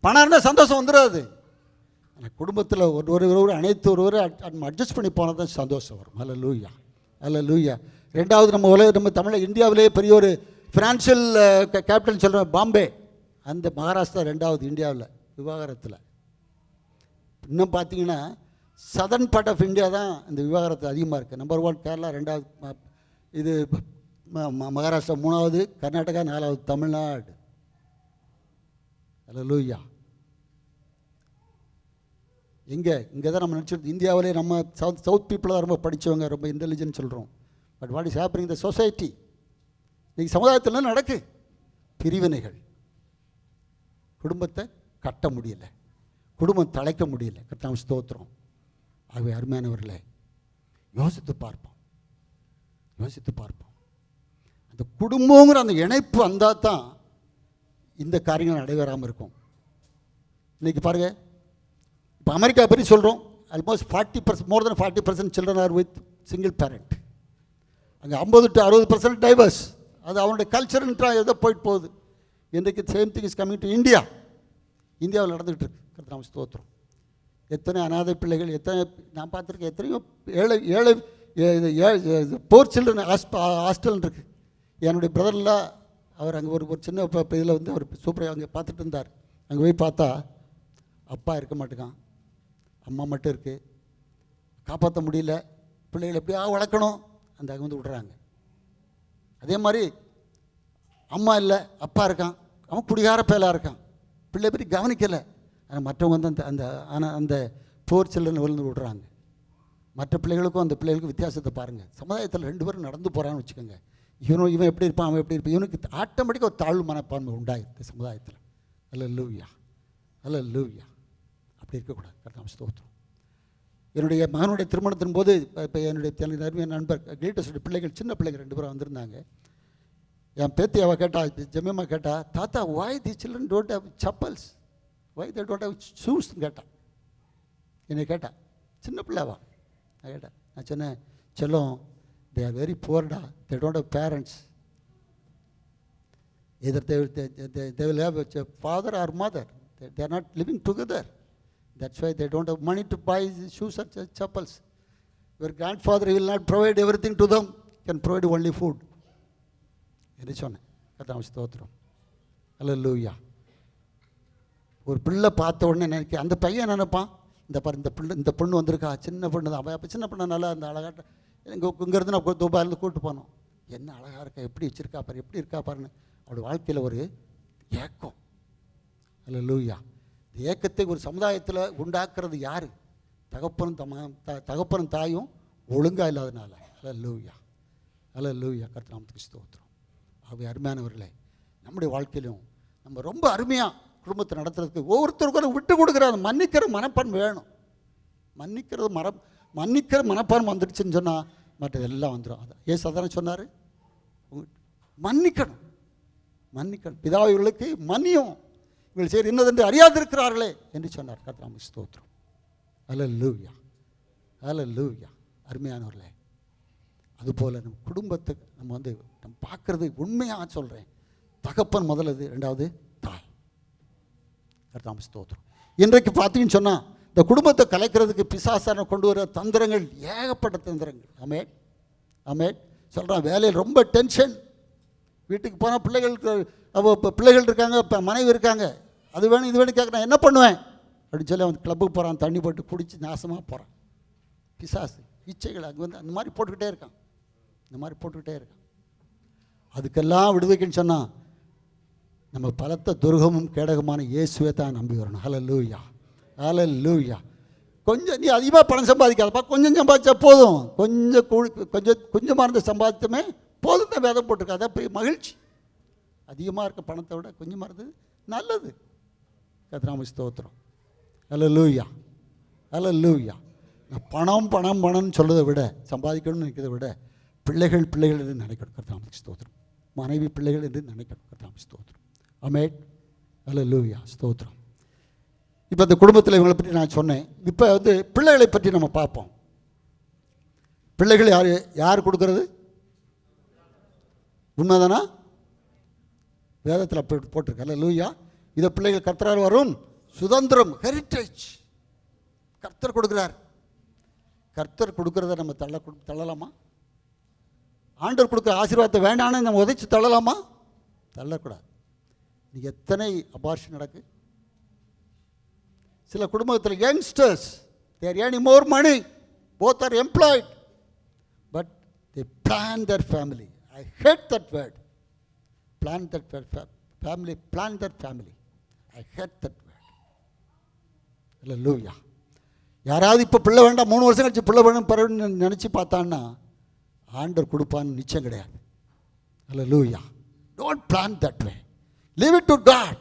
பணம் இருந்தால் சந்தோஷம் வந்துடாது. ஆனால் குடும்பத்தில் ஒருவர் அனைத்து ஒருவரும் அட்ஜஸ்ட் பண்ணி போனால் தான் சந்தோஷம் வரும். அல்லேலூயா, அல்லேலூயா. ரெண்டாவது நம்ம இந்தியாவிலே பெரிய ஒரு ஃபினான்ஷியல் கேபிட்டல் சொல்கிறோம் பாம்பே. அந்த மகாராஷ்டிரா ரெண்டாவது இந்தியாவில் விவாகரத்தில். இன்னும் பார்த்தீங்கன்னா சதர்ன் பார்ட் ஆஃப் இந்தியா தான் இந்த விவாகரத்து அதிகமாக இருக்குது. நம்பர் 1 கேரளா, ரெண்டாவது இது மகாராஷ்டிரா, மூணாவது கர்நாடகா, நாலாவது தமிழ்நாடு. அல்லேலூயா. இங்கே தான் நம்ம நினச்சிட்டு இந்தியாவிலே நம்ம சவுத் பீப்புள் தான் ரொம்ப படித்தவங்க, ரொம்ப இன்டெலிஜென்ட் சொல்கிறோம். But what is happening the society? இன்றைக்கி சமுதாயத்தில் நடக்கு பிரிவினைகள். குடும்பத்தை கட்ட முடியலை, குடும்பம் தழைக்க முடியலை. கர்த்தருக்கு ஸ்தோத்திரம். ஆகவே அருமையானவர்களே, யோசித்து பார்ப்போம், யோசித்து பார்ப்போம். அந்த குடும்பங்கிற அந்த இணைப்பு வந்தால் தான் இந்த காரியங்கள் நடைபெறாமல் இருக்கும். இன்றைக்கி பாருங்கள், இப்போ அமெரிக்கா பற்றி சொல்கிறோம். Almost 40%, more then 40% children are with single parent. அங்கே 50 to 60% டைவர்ஸ். அது அவனுடைய கல்ச்சர்ன்றா ஏதோ போயிட்டு போகுது. இன்றைக்கு same thing is coming to India. இந்தியாவில் நடந்துகிட்டு இருக்கு. கர்த்தருக்கு ஸ்தோத்திரம். எத்தனை அநாதை பிள்ளைகள், எத்தனை நான் பார்த்துருக்கேன். எத்தனையோ ஏழை போர் சில்ட்ரன் ஹாஸ்டல் இருக்குது. என்னுடைய பிரதர்லாம் அவர் அங்கே ஒரு சின்ன இதில் அவர் சூப்பராக அங்கே பார்த்துட்டு இருந்தார். அங்கே போய் பார்த்தா அப்பா இருக்க மாட்டேங்கான், அம்மா மட்டும் இருக்குது. காப்பாற்ற முடியல. பிள்ளைகளை எப்படியா வளர்க்கணும், அந்த அங்கே விடுறாங்க. அதே மாதிரி அம்மா இல்லை, அப்பா இருக்கான், அவன் குடிகார பயலாக இருக்கான், பிள்ளை பற்றி கவனிக்கலை. ஆனால் மற்றவங்க அந்த அந்த போர் சில்ட்ரன் விடுறாங்க. மற்ற பிள்ளைகளுக்கும் அந்த பிள்ளைகளுக்கும் வித்தியாசத்தை பாருங்கள். சமுதாயத்தில் 2 பேரும் நடந்து போகிறான்னு வச்சுக்கோங்க. இவன் எப்படி இருப்பான், அவன் எப்படி இருப்பான், இவனுக்கு ஆட்டோமேட்டிக்காக ஒரு தாழ்வு மனப்பான்மை உண்டாயிருக்கு சமுதாயத்தில். அல்லேலூயா, அல்லேலூயா. அப்படி இருக்கக்கூடாது. கர்த்தருக்கு ஸ்தோத்திரம். என்னுடைய மகனுடைய திருமணத்தின் போது இப்போ என்னுடைய நண்பர் கிரேட்டஸ்ட் பிள்ளைகள், சின்ன பிள்ளைங்க 2 பேரும் வந்திருந்தாங்க. என் பேத்தி அவள் கேட்டா, ஜெமியம்மா கேட்டா, தாத்தா why the children don't have chappals, why they don't have ஷூஸ்ன்னு கேட்டான். என்னை கேட்டா, சின்ன பிள்ளைவா. நான் கேட்டேன், நான் சொன்னேன், செல்லம், தே ஆர் வெரி புவர்டா, they don't have parents. Either they will have a father or mother, they are not living together, that's why they don't have money to buy shoes or chappals. Your grandfather will not provide everything to them, can provide only food. என்று சொன்னேன். கர்த்தருக்கு ஸ்தோத்திரம். அல்லேலூயா. ஒரு பிள்ளை பார்த்த உடனே நினைக்க, அந்த பையன் நினைப்பான், இந்த பொண்ணு வந்திருக்கா, சின்ன பொண்ணு தான். அவன் அப்போ சின்ன பொண்ணு நல்லா அந்த அழகாட்ட இங்கேருந்து நான் துபாயிலேருந்து கூப்பிட்டு போனோம். என்ன அழகாக இருக்கா, எப்படி வச்சுருக்கா பாரு, எப்படி இருக்கா பாருன்னு. அவருடைய வாழ்க்கையில் ஒரு ஏக்கம். அல்லேலூயா. இந்த ஏக்கத்தை ஒரு சமுதாயத்தில் உண்டாக்குறது யார்? தகப்பனும் தாயும் ஒழுங்காக இல்லாதனால. அல்லேலூயா, அல்லேலூயா. கர்த்தருக்கு ஸ்தோத்திரம். ஆகவே அருமையானவர்களே, நம்முடைய வாழ்க்கையிலும் நம்ம ரொம்ப அருமையாக குடும்பத்தை நடத்துறதுக்கு ஒவ்வொருத்தருக்கும் விட்டு கொடுக்குற அந்த மன்னிக்கிற மனப்பான்மை வேணும். மன்னிக்கிற மனப்பான்மை வந்துடுச்சுன்னு சொன்னால் மற்றது எல்லாம் வந்துடும். அதை சாதாரண சொன்னார், மன்னிக்கணும். பிதாவை இவர்களுக்கு மன்னியும், இவர்கள் சரி என்னதென்று அறியாதிருக்கிறார்களே என்று சொன்னார். கர்த்தருக்கு ஸ்தோத்திரம். அல்லேலூயா, ஹல்லேலூயா. அருமையானவர்களே, அதுபோல் நம்ம குடும்பத்துக்கு நம்ம பார்க்குறது உண்மையாக சொல்கிறேன். தகப்பன் முதலது, ரெண்டாவது தாய். கர்த்தாவே ஸ்தோத்திரம். இன்றைக்கு பார்த்தீங்கன்னு சொன்னால் இந்த குடும்பத்தை கலைக்கிறதுக்கு பிசாசான கொண்டு வர தந்திரங்கள், ஏகப்பட்ட தந்திரங்கள். ஆமென், ஆமென். சொல்கிறான், வேலையில் ரொம்ப டென்ஷன். வீட்டுக்கு போனால் பிள்ளைகள் இருக்காங்க, இப்போ மனைவி இருக்காங்க, அது வேணும் இது வேணும் கேட்குறேன், என்ன பண்ணுவேன் அப்படின்னு சொல்லி அவன் கிளப்புக்கு போகிறான், தண்ணி போட்டு குடித்து நாசமாக போகிறான். பிசாசு இச்சைகள் அங்கே அந்த மாதிரி போட்டுக்கிட்டே இருக்கான், இந்த மாதிரி போட்டுக்கிட்டே இருக்கான். அதுக்கெல்லாம் விடுவிக்குன்னு சொன்னால் நம்ம பலத்த துர்கமும் கேடகமான இயேசுவை தான் நம்பி வரணும். ஹல்லேலூயா, ஹல்லேலூயா. கொஞ்சம் நீ அதிகமாக பணம் சம்பாதிக்காதப்பா, கொஞ்சம் சம்பாதிச்சா போதும். கொஞ்சமாக இருந்த சம்பாதித்தமே போதும் தான் வேதம் போட்டிருக்கா. அதான் பெரிய மகிழ்ச்சி. அதிகமாக இருக்க பணத்தை விட கொஞ்சமாக இருந்தது நல்லது. கர்த்தருக்கு ஸ்தோத்திரம். ஹல்லேலூயா, ஹல்லேலூயா. நான் பணம் பணம் பணம்னு சொல்கிறத விட, சம்பாதிக்கணும்னு நினைக்கிறத விட, பிள்ளைகள் என்று நினைக்கணும். கர்த்தருக்கு ஸ்தோத்திரம். மனைவி பிள்ளைகள் என்று நினைக்கணும். கர்த்தருக்கு ஸ்தோத்திரம். ஆமென், ஹல்லேலூயா, ஸ்தோத்திரம். இப்போ இந்த குடும்பத்தில் இவங்களை பற்றி நான் சொன்னேன். இப்போ பிள்ளைகளை பற்றி நம்ம பார்ப்போம். பிள்ளைகள் யார் கொடுக்கறது? உண்மைதானா? வேதத்தில் அப்படி போட்டிருக்கு. ஹல்லேலூயா. இதை பிள்ளைகள் கர்த்தரால் வரும் சுதந்திரம், ஹெரிட்டேஜ் கர்த்தர் கொடுக்குறார். கர்த்தர் கொடுக்குறத நம்ம தள்ளலாமா? ஆண்டவர் கொடுக்குற ஆசீர்வாதத்தை வேண்டான்னு நம்ம உதைச்சி தள்ளலாமா? தள்ளக்கூடாது. இன்றைக்கி எத்தனை அபார்ஷன் நடக்கு. சில குடும்பத்தில் youngsters, they are earning more money, both are employed, but they plan their family. I hate that word. Plan that family, plan that family. I hate that word. Hallelujah. யாராவது இப்போ பிள்ளை வேண்டாம், 3 வருஷம் கழிச்சு பிள்ளை வேணும் பரவாயில்ல நினச்சி பார்த்தான்னா ஆண்டவர் கொடுப்பான்னு நிச்சயம் கிடையாது. Hallelujah. Don't plan that way. Leave it to God.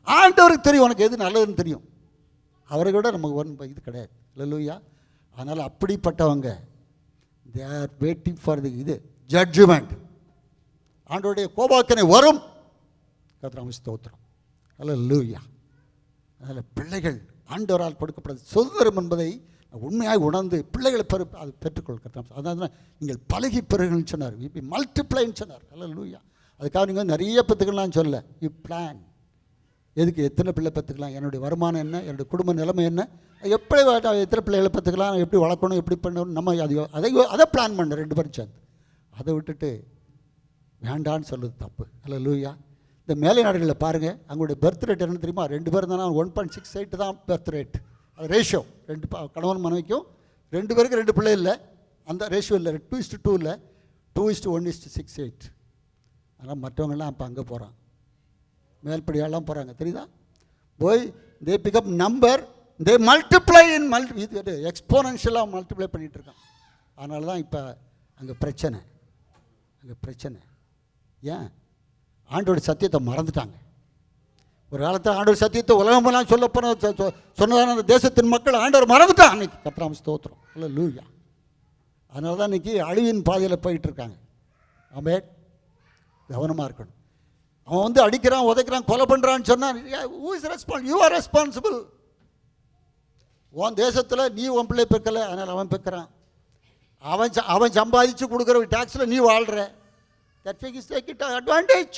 ஆண்டவருக்கு தெரியும் உனக்கு எது நல்லதுன்னு தெரியும். அவரை விட நமக்கு இது கிடையாது. Hallelujah. அதனால் அப்படிப்பட்டவங்க they are waiting for the judgment. ஆண்டவருடைய கோபாக்கனை வரும். கர்த்தருக்கு ஸ்தோத்திரம். ஹல்லேலூயா. அதனால் பிள்ளைகள் ஆண்டவரால் கொடுக்கப்பட்ட சுதந்திரம் என்பதை உண்மையாக உணர்ந்து பிள்ளைகளை அது பெற்றுக்கொள்கிறோம். அதாவது நீங்கள் பழகி பெறுகள்னு சொன்னார், இப்போ மல்டிப்ளைன்னு சொன்னார். ஹல்லேலூயா. அதுக்காக நீங்கள் நிறைய பெற்றுக்கலாம் சொல்ல. You plan. எதுக்கு எத்தனை பிள்ளை பெற்றுக்கலாம், என்னுடைய வருமானம் என்ன, என்னுடைய குடும்ப நிலைமை என்ன, எப்படி எத்தனை பிள்ளைகளை பெற்றுக்கலாம், எப்படி வளர்க்கணும், எப்படி பண்ணணும், நம்ம அதை பிளான் பண்ண 2 பேரும் சேர்ந்து. அதை விட்டுட்டு வேண்டான்னு சொல்லுது தப்பு. ஹல்லேலூயா. இந்த மேலை நாடுகளில் பாருங்கள், அவங்களுடைய பர்த் ரேட் என்ன தெரியுமா? 2 பேர் தானே 1.68 தான் பர்த் ரேட். அது ரேஷியோ. 2 கணவன் மனைவிக்கும் 2 பேருக்கு 2 பிள்ளை இல்லை, அந்த ரேஷியோ இல்லை. 2:2 இல்லை, 2:1:68. ஆனால் மற்றவங்கெல்லாம் இப்போ அங்கே போகிறான், மேல்படியாலாம் போகிறாங்க, தெரியுதா? போய் they pick up number, they multiply in எக்ஸ்போனன்ஷியலாக மல்டிப்ளை பண்ணிகிட்டு இருக்கான். அதனால தான் இப்போ அங்கே பிரச்சனை. ஏன்? ஆண்டோட சத்தியத்தை மறந்துட்டாங்க. ஒரு காலத்தில் ஆண்டோட சத்தியத்தை உலகமெல்லாம் சொன்னதான அந்த தேசத்தின் மக்கள் ஆண்டவர் மறந்துட்டான். அன்னைக்கு கர்த்தருக்கு ஸ்தோத்திரம். ஹல்லேலூயா. அதனால தான் இன்றைக்கி அழிவின் பாதையில் போயிட்டுருக்காங்க. ஆமென். கவனமாக இருக்கணும். அவன் அடிக்கிறான், உதைக்கிறான், கொலை பண்ணுறான்னு சொன்னான். Who is responsible? You are responsible. உன் தேசத்தில் நீ உன் பிள்ளை பெக்கலை, அதனால் அவன் பெக்கிறான். அவன் சம்பாதிச்சு கொடுக்குற டாக்ஸில் நீ வாழ்கிற. That is take it advantage.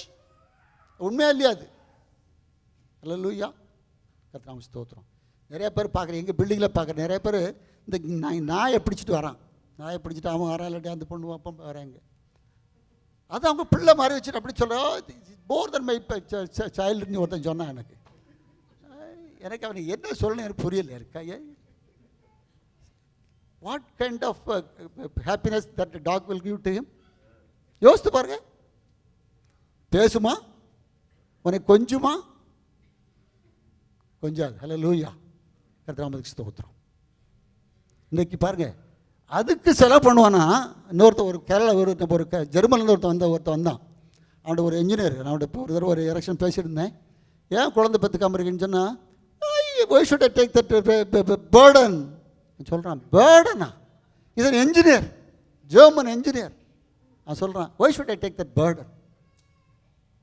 உண்மையாக இல்லையா அது? ஹல்லேலூயா. கர்த்தருக்கு ஸ்தோத்திரம். நிறைய பேர் பார்க்குறேன், எங்கள் பில்டிங்கில் பார்க்குறேன், நிறைய பேர் இந்த நாயை பிடிச்சிட்டு வரான். நாயை பிடிச்சிட்டு அவன் வரான், இல்லாட்டி அந்த பொண்ணு அப்போ வராங்க. அது அவங்க பிள்ளை மாதிரி வச்சுட்டு அப்படி சொல்கிறோம். மோர் தென் மை சைல்டுன்னு ஒருத்தன் சொன்னான். எனக்கு அவனுக்கு என்ன சொல்லணும் எனக்கு புரியல. இருக்கா what kind of happiness that talk will give to him? யோசித்து பாருங்க. பேசுமா? உனக்கு கொஞ்சமா? கொஞ்சாது. ஹல்லேலூயா. கர்த்தருக்கு ஸ்தோத்திரம். இன்றைக்கி பாருங்கள், அதுக்கு செலவு பண்ணுவானா? இன்னொருத்தர் ஒரு கேரளா ஒரு ஜெர்மனிலேருந்து ஒருத்தன் வந்தான். அவனோட ஒரு இன்ஜினியர். நான் இப்போ ஒரு தடவை ஒரு எலெக்ஷன் பேசியிருந்தேன். ஏன் குழந்தை பெற்றுக்காம இருக்குன்னு சொன்னால், why should I take that burden? சொல்கிறான். பேர்டனா? இது என்ஜினியர், ஜெர்மன் என்ஜினியர். நான் சொல்கிறான், why should I take that burden?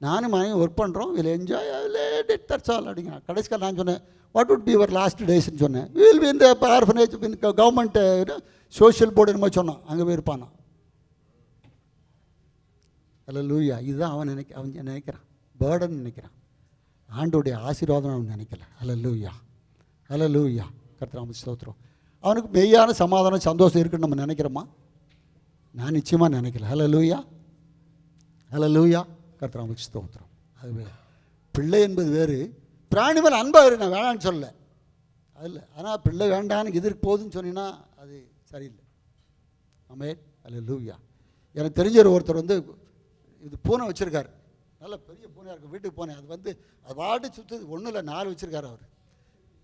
நானும் மனைவி ஒர்க் பண்ணுறோம், வில் என்ஜாய் தட்ஸ் ஆல் அப்படிங்க. கடைசிக்காக நான் சொன்னேன், what would be your last டேஸ்ன்னு சொன்னேன். வில் பி இந்த ஆர்ஃபனேஜ் கவர்மெண்ட் சோஷியல் போர்டு என்னமோ சொன்னான், அங்கே போய் இருப்பானா. அல்லேலூயா. இதுதான் அவன் நினைக்கிறான், பேர்டன் நினைக்கிறான். ஆண்டோடைய ஆசீர்வாதம் அவன் நினைக்கல. அல்லேலூயா, அல்லேலூயா. கர்த்தருக்கு ஸ்தோத்திரம். அவனுக்கு மெய்யான சமாதானம் சந்தோஷம் இருக்குன்னு நம்ம நினைக்கிறோமா? நான் நிச்சயமாக நினைக்கல. அல்லேலூயா, அல்லேலூயா. கர்த்தருக்கு ஸ்தோத்திரம். அது பிள்ளை என்பது வேறு, பிராணி மேலே அன்பாக இரு, நான் வேணான்னு சொல்லலை, அதில். ஆனால் பிள்ளை வேண்டான்னு எதிர்க்கு போகுதுன்னு சொன்னீங்கன்னா அது சரியில்லை. ஆமென், அல்லேலூயா. எனக்கு தெரிஞ்ச ஒருத்தர் வந்து இது பூனை வச்சுருக்காரு, நல்ல பெரிய பூனையாக இருக்குது. வீட்டுக்கு போனேன், அது வாட்டு சுற்றுது, ஒன்றும் இல்லை 4 வச்சுருக்காரு அவர்.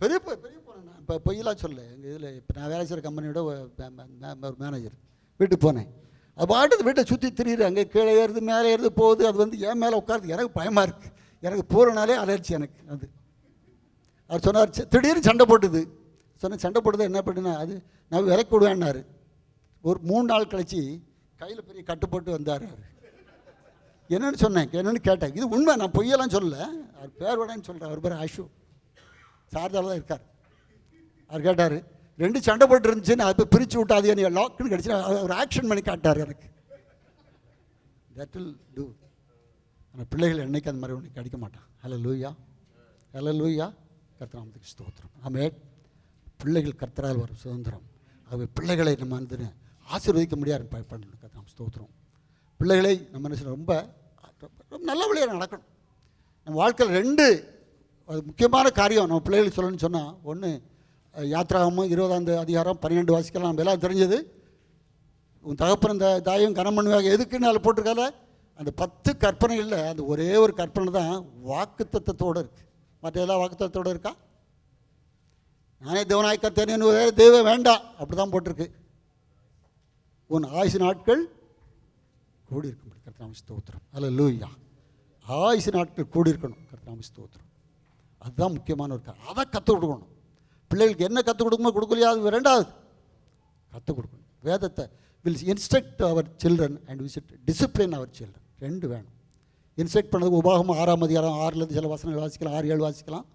பெரிய பூனை. நான் இப்போ பொய்யெல்லாம் சொல்ல, எங்கள் இதில் இப்போ நான் வேலை செய்கிற கம்பெனியோட ஒரு மேனேஜர். வீட்டுக்கு போனேன், அது பாட்டு வீட்டை சுற்றி திரியுது, அங்கே கீழே ஏறுது மேலே ஏறுது போகுது. அது என் மேலே உட்காருது, எனக்கு பயமாக இருக்குது. எனக்கு பூரனாலே அலர்ச்சி எனக்கு. அது அவர் சொன்னார், திடீர்னு சண்டை போட்டுது. சொன்ன சண்டை போட்டுது என்ன பண்ணுனா, அது நான் விலைக்கு விடுவேன்னாரு. ஒரு 3 நாள் கழிச்சு கையில் பெரிய கட்டு போட்டு வந்தார் அவர். என்னென்னு சொன்னேன், என்னென்னு கேட்டேன். இது உண்மை, நான் பொய்யெல்லாம் சொல்லலை. அவர் பேர் விடன்னு சொல்கிறேன். அவர் பேர் ஆஷு, சார்ஜால் தான் இருக்கார். அவர் கேட்டார், 2 சண்டை போட்டு இருந்துச்சுன்னு அதை பிரித்து விட்டாது, நீ லாக்குன்னு கிடச்சி அவர் ஆக்ஷன் பண்ணி காட்டார் எனக்கு. That will do. ஆனால் பிள்ளைகள் என்னைக்கு அந்த மாதிரி ஒன்று கிடைக்க மாட்டான். அல்லேலூயா, அல்லேலூயா. கர்த்தருக்கு ஸ்தோத்திரம். ஆமென். பிள்ளைகள் கர்த்தரால் வரும் சுதந்திரம். அது பிள்ளைகளை நம்ம வந்து ஆசீர்வதிக்க முடியாது. பண்ணணும். கர்த்தருக்கு ஸ்தோத்திரம். பிள்ளைகளை நம்ம என்ன செய்யணும், ரொம்ப நல்ல வழியாக நடக்கணும். நம்ம வாழ்க்கையில் 2 அது முக்கியமான காரியம் நம்ம பிள்ளைகளுக்கு சொல்லணும்னு சொன்னால், ஒன்று யாத்ராகமம் 20ஆம் அதிகாரம் 12 வாசிக்கலாம். நம்ம எல்லாம் தெரிஞ்சது, உன் தகப்பன் இந்த தாயும் கனம் பண்ணுவாங்க. எதுக்குன்னு அதில் போட்டிருக்கால, அந்த 10 கற்பனைகளில் அந்த ஒரே ஒரு கற்பனை தான் வாக்குத்தத்தத்தோடு இருக்குது. மற்ற எல்லா வாக்குத்தத்தோடு இருக்கா? நானே தேவனாய் கர்த்தேன், வேறு தெய்வம் வேண்டாம், அப்படி தான் போட்டிருக்கு. உன் ஆயுசு நாட்கள் கூடி இருக்கணும். கர்த்தருக்கு ஸ்தோத்திரம். அல்லேலூயா. ஆயுசு நாட்கள் கூடி இருக்கணும். கர்த்தருக்கு ஸ்தோத்திரம். அதுதான் முக்கியமான ஒரு காரியம். அதை கற்றுக் கொடுக்கணும். பிள்ளைகளுக்கு என்ன கற்றுக் கொடுக்கணும் கொடுக்கலையா, அது 2வது கற்றுக் கொடுக்கணும். வேதத்தை will instruct our children and visit discipline our children. 2 வேணும். இன்ஸ்ட்ரக்ட் பண்ணதுக்கு உபாகமம் 6ஆம் அதிகாரம் 6லேருந்து சில வசனங்கள் வாசிக்கலாம், 6-7 வாசிக்கலாம்.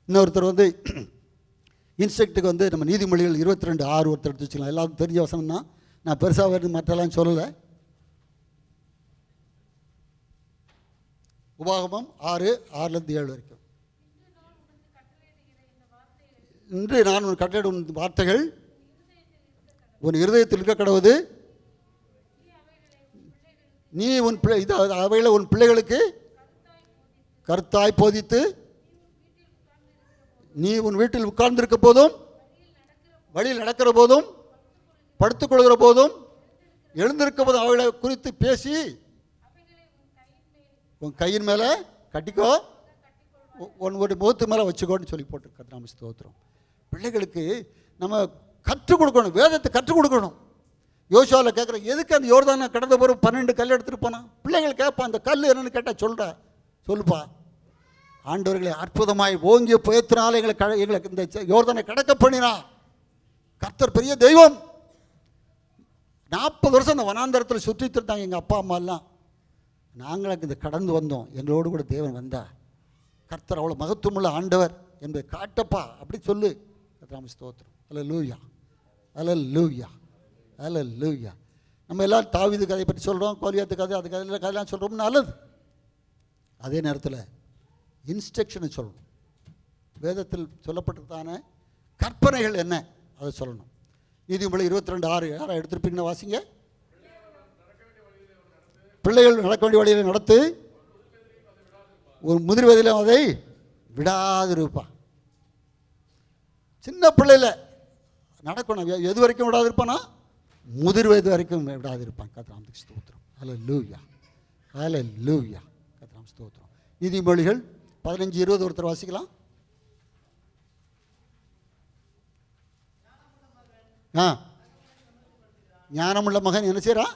இன்னொருத்தர் வந்து இன்ஸ்ட்ரக்ட்டுக்கு வந்து நம்ம நீதிமொழிகள் 22:6 ஒருத்தர் எடுத்து வச்சுக்கலாம். எல்லாருக்கும் தெரிஞ்ச வசனம் தான், நான் பெருசாக வருது மற்றெல்லாம் சொல்லலை. உபாகமம் 6:6லேருந்து 7 வரைக்கும். இன்று நான் உன் கட்டளையிடும் வார்த்தைகள் உன் இருதயத்தில் இருக்க கடவுது, நீ உன் அவையில் உன் பிள்ளைகளுக்கு கருத்தாய் போதித்து, நீ உன் வீட்டில் உட்கார்ந்திருக்க போதும், வழியில் நடக்கிற போதும், படுத்துக்கொள்கிற போதும், எழுந்திருக்க போதும் அவைகளை குறித்து பேசி உன் கையின் மேலே கட்டிக்கோ, உன்னுடைய முகத்து மேலே வச்சுக்கோன்னு சொல்லி போட்டிருக்க. நாம ஸ்தோத்திரம். பிள்ளைகளுக்கு நம்ம கற்றுக் கொடுக்கணும், வேதத்தை கற்றுக் கொடுக்கணும். யோசுவாவில் கேட்குற, எதுக்கு அந்த யோர்தானை கடந்த பிறகு 12 கல் எடுத்துகிட்டு போனான்? பிள்ளைகள் கேட்பான், அந்த கல் என்னென்னு கேட்டால் சொல்லுப்பா. ஆண்டவர்களை அற்புதமாய் ஓங்கிய புயத்தினால எங்களுக்கு இந்த யோர்தானை கடக்க பண்ணினா. கர்த்தர் பெரிய தெய்வம். 40 வருஷம் அந்த வனாந்தரத்தில் சுற்றிட்டு இருந்தாங்க எங்கள் அப்பா அம்மா எல்லாம். நாங்களுக்கு இந்த கடந்து வந்தோம், எங்களோடு கூட தேவன் வந்தா. கர்த்தர் அவ்வளோ மகத்துவமுள்ள ஆண்டவர் என்பதை காட்டப்பா அப்படி சொல்லு. கர்த்தருக்கு ஸ்தோத்திரம். அல்லேலூயா, அல்லேலூயா, அல்லேலூயா. நம்ம எல்லாம் தாவீது கதையை பற்றி சொல்கிறோம், கோலியாத்து கதை, அது கதையெல்லாம் சொல்கிறோம், நல்லது. அதே நேரத்தில் இன்ஸ்ட்ரக்ஷனை சொல்லணும். வேதத்தில் சொல்லப்பட்டதான கற்பனைகள் என்ன அதை சொல்லணும். நீதிமொழி 22:6 யாராவது எடுத்துருப்பீங்கன்னா வாசிங்க. பிள்ளைகள் நடக்க வேண்டிய வழியில் நடத்து, ஒரு முதிர் வயதில் அதை விடாதிருப்பா. சின்ன பிள்ளையில் நடக்கணும். எது வரைக்கும் விடாதிருப்பானா? முதிர் வயது வரைக்கும் விடாதிருப்பான். கர்த்தருக்கு ஸ்தோத்திரம். அல்லேலூயா, அல்லேலூயா. கர்த்தருக்கு ஸ்தோத்திரம். நீதிமொழிகள் 15-20 ஒருத்தர் வாசிக்கலாம். ஞானமுள்ள மகன் என்ன செய்கிறான்?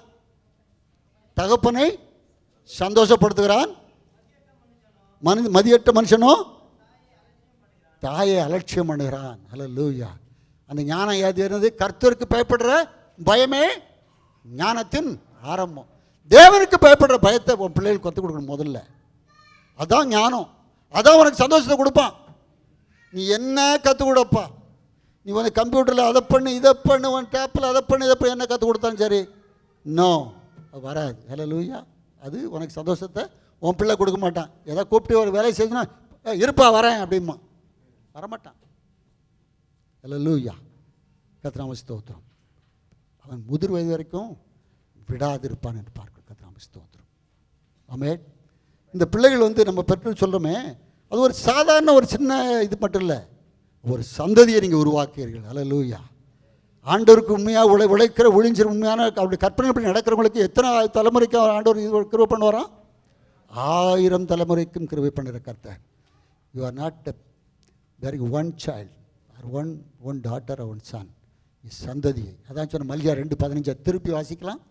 தகப்பனை சந்தோஷப்படுத்துகிறான். மதியற்ற மனுஷனோ தாயை அலட்சியம் பண்ணுகிறான். அல்லேலூயா. அந்த ஞானம் என்னது? கர்த்தருக்கு பயப்படுற பயமே ஞானத்தின் ஆரம்பம். தேவனுக்கு பயப்படுற பயத்தை உன் பிள்ளைகளுக்கு கற்றுக் கொடுக்கணும். முதல்ல அதான் ஞானம். அதான் உனக்கு சந்தோஷத்தை கொடுப்பான். நீ என்ன கற்றுக் கொடுப்பா, நீ வந்து கம்ப்யூட்டரில் அதை பண்ணு இதை பண்ணு, உன் டேப்பில் அதை பண்ணு இதை பண்ணு, என்ன கற்றுக் கொடுத்தாலும் சரி, நோ, அது வராது. ஹல்லேலூயா. அது உனக்கு சந்தோஷத்தை உன் பிள்ளை கொடுக்க மாட்டான். எதாவது கூப்பிட்டு ஒரு வேலையை செஞ்சுன்னா இருப்பா வரேன் அப்படிமா, வரமாட்டான். ஹல்லேலூயா. கர்த்தருக்கு ஸ்தோத்திரம். அவன் முதிர் வயது வரைக்கும் விடாதிருப்பான் என்று பார்க்க கர்த்தருக்கு ஸ்தோத்திரம். ஆமென். இந்த பிள்ளைகள் வந்து நம்ம பெற்றோர் சொல்கிறோமே, அது ஒரு சாதாரண ஒரு சின்ன இது மட்டும் இல்லை, ஒரு சந்ததியை நீங்கள் உருவாக்குறீர்கள். ஹல்லேலூயா. ஆண்டவருக்கு உண்மையாக உழைக்கிற ஒழிஞ்சிற உண்மையான அவருடைய கற்பனைப்படி நடக்கிறவங்களுக்கு எத்தனை தலைமுறைக்கு ஆண்டவர் இது கிருபை பண்ணுவாராம்? 1000 தலைமுறைக்கும் கிருபை பண்ணுற கர்த்தர். You are not very one child or one daughter one son. சந்ததியை அதான் சொன்ன மல்லியா 2:15 திருப்பி வாசிக்கலாம்.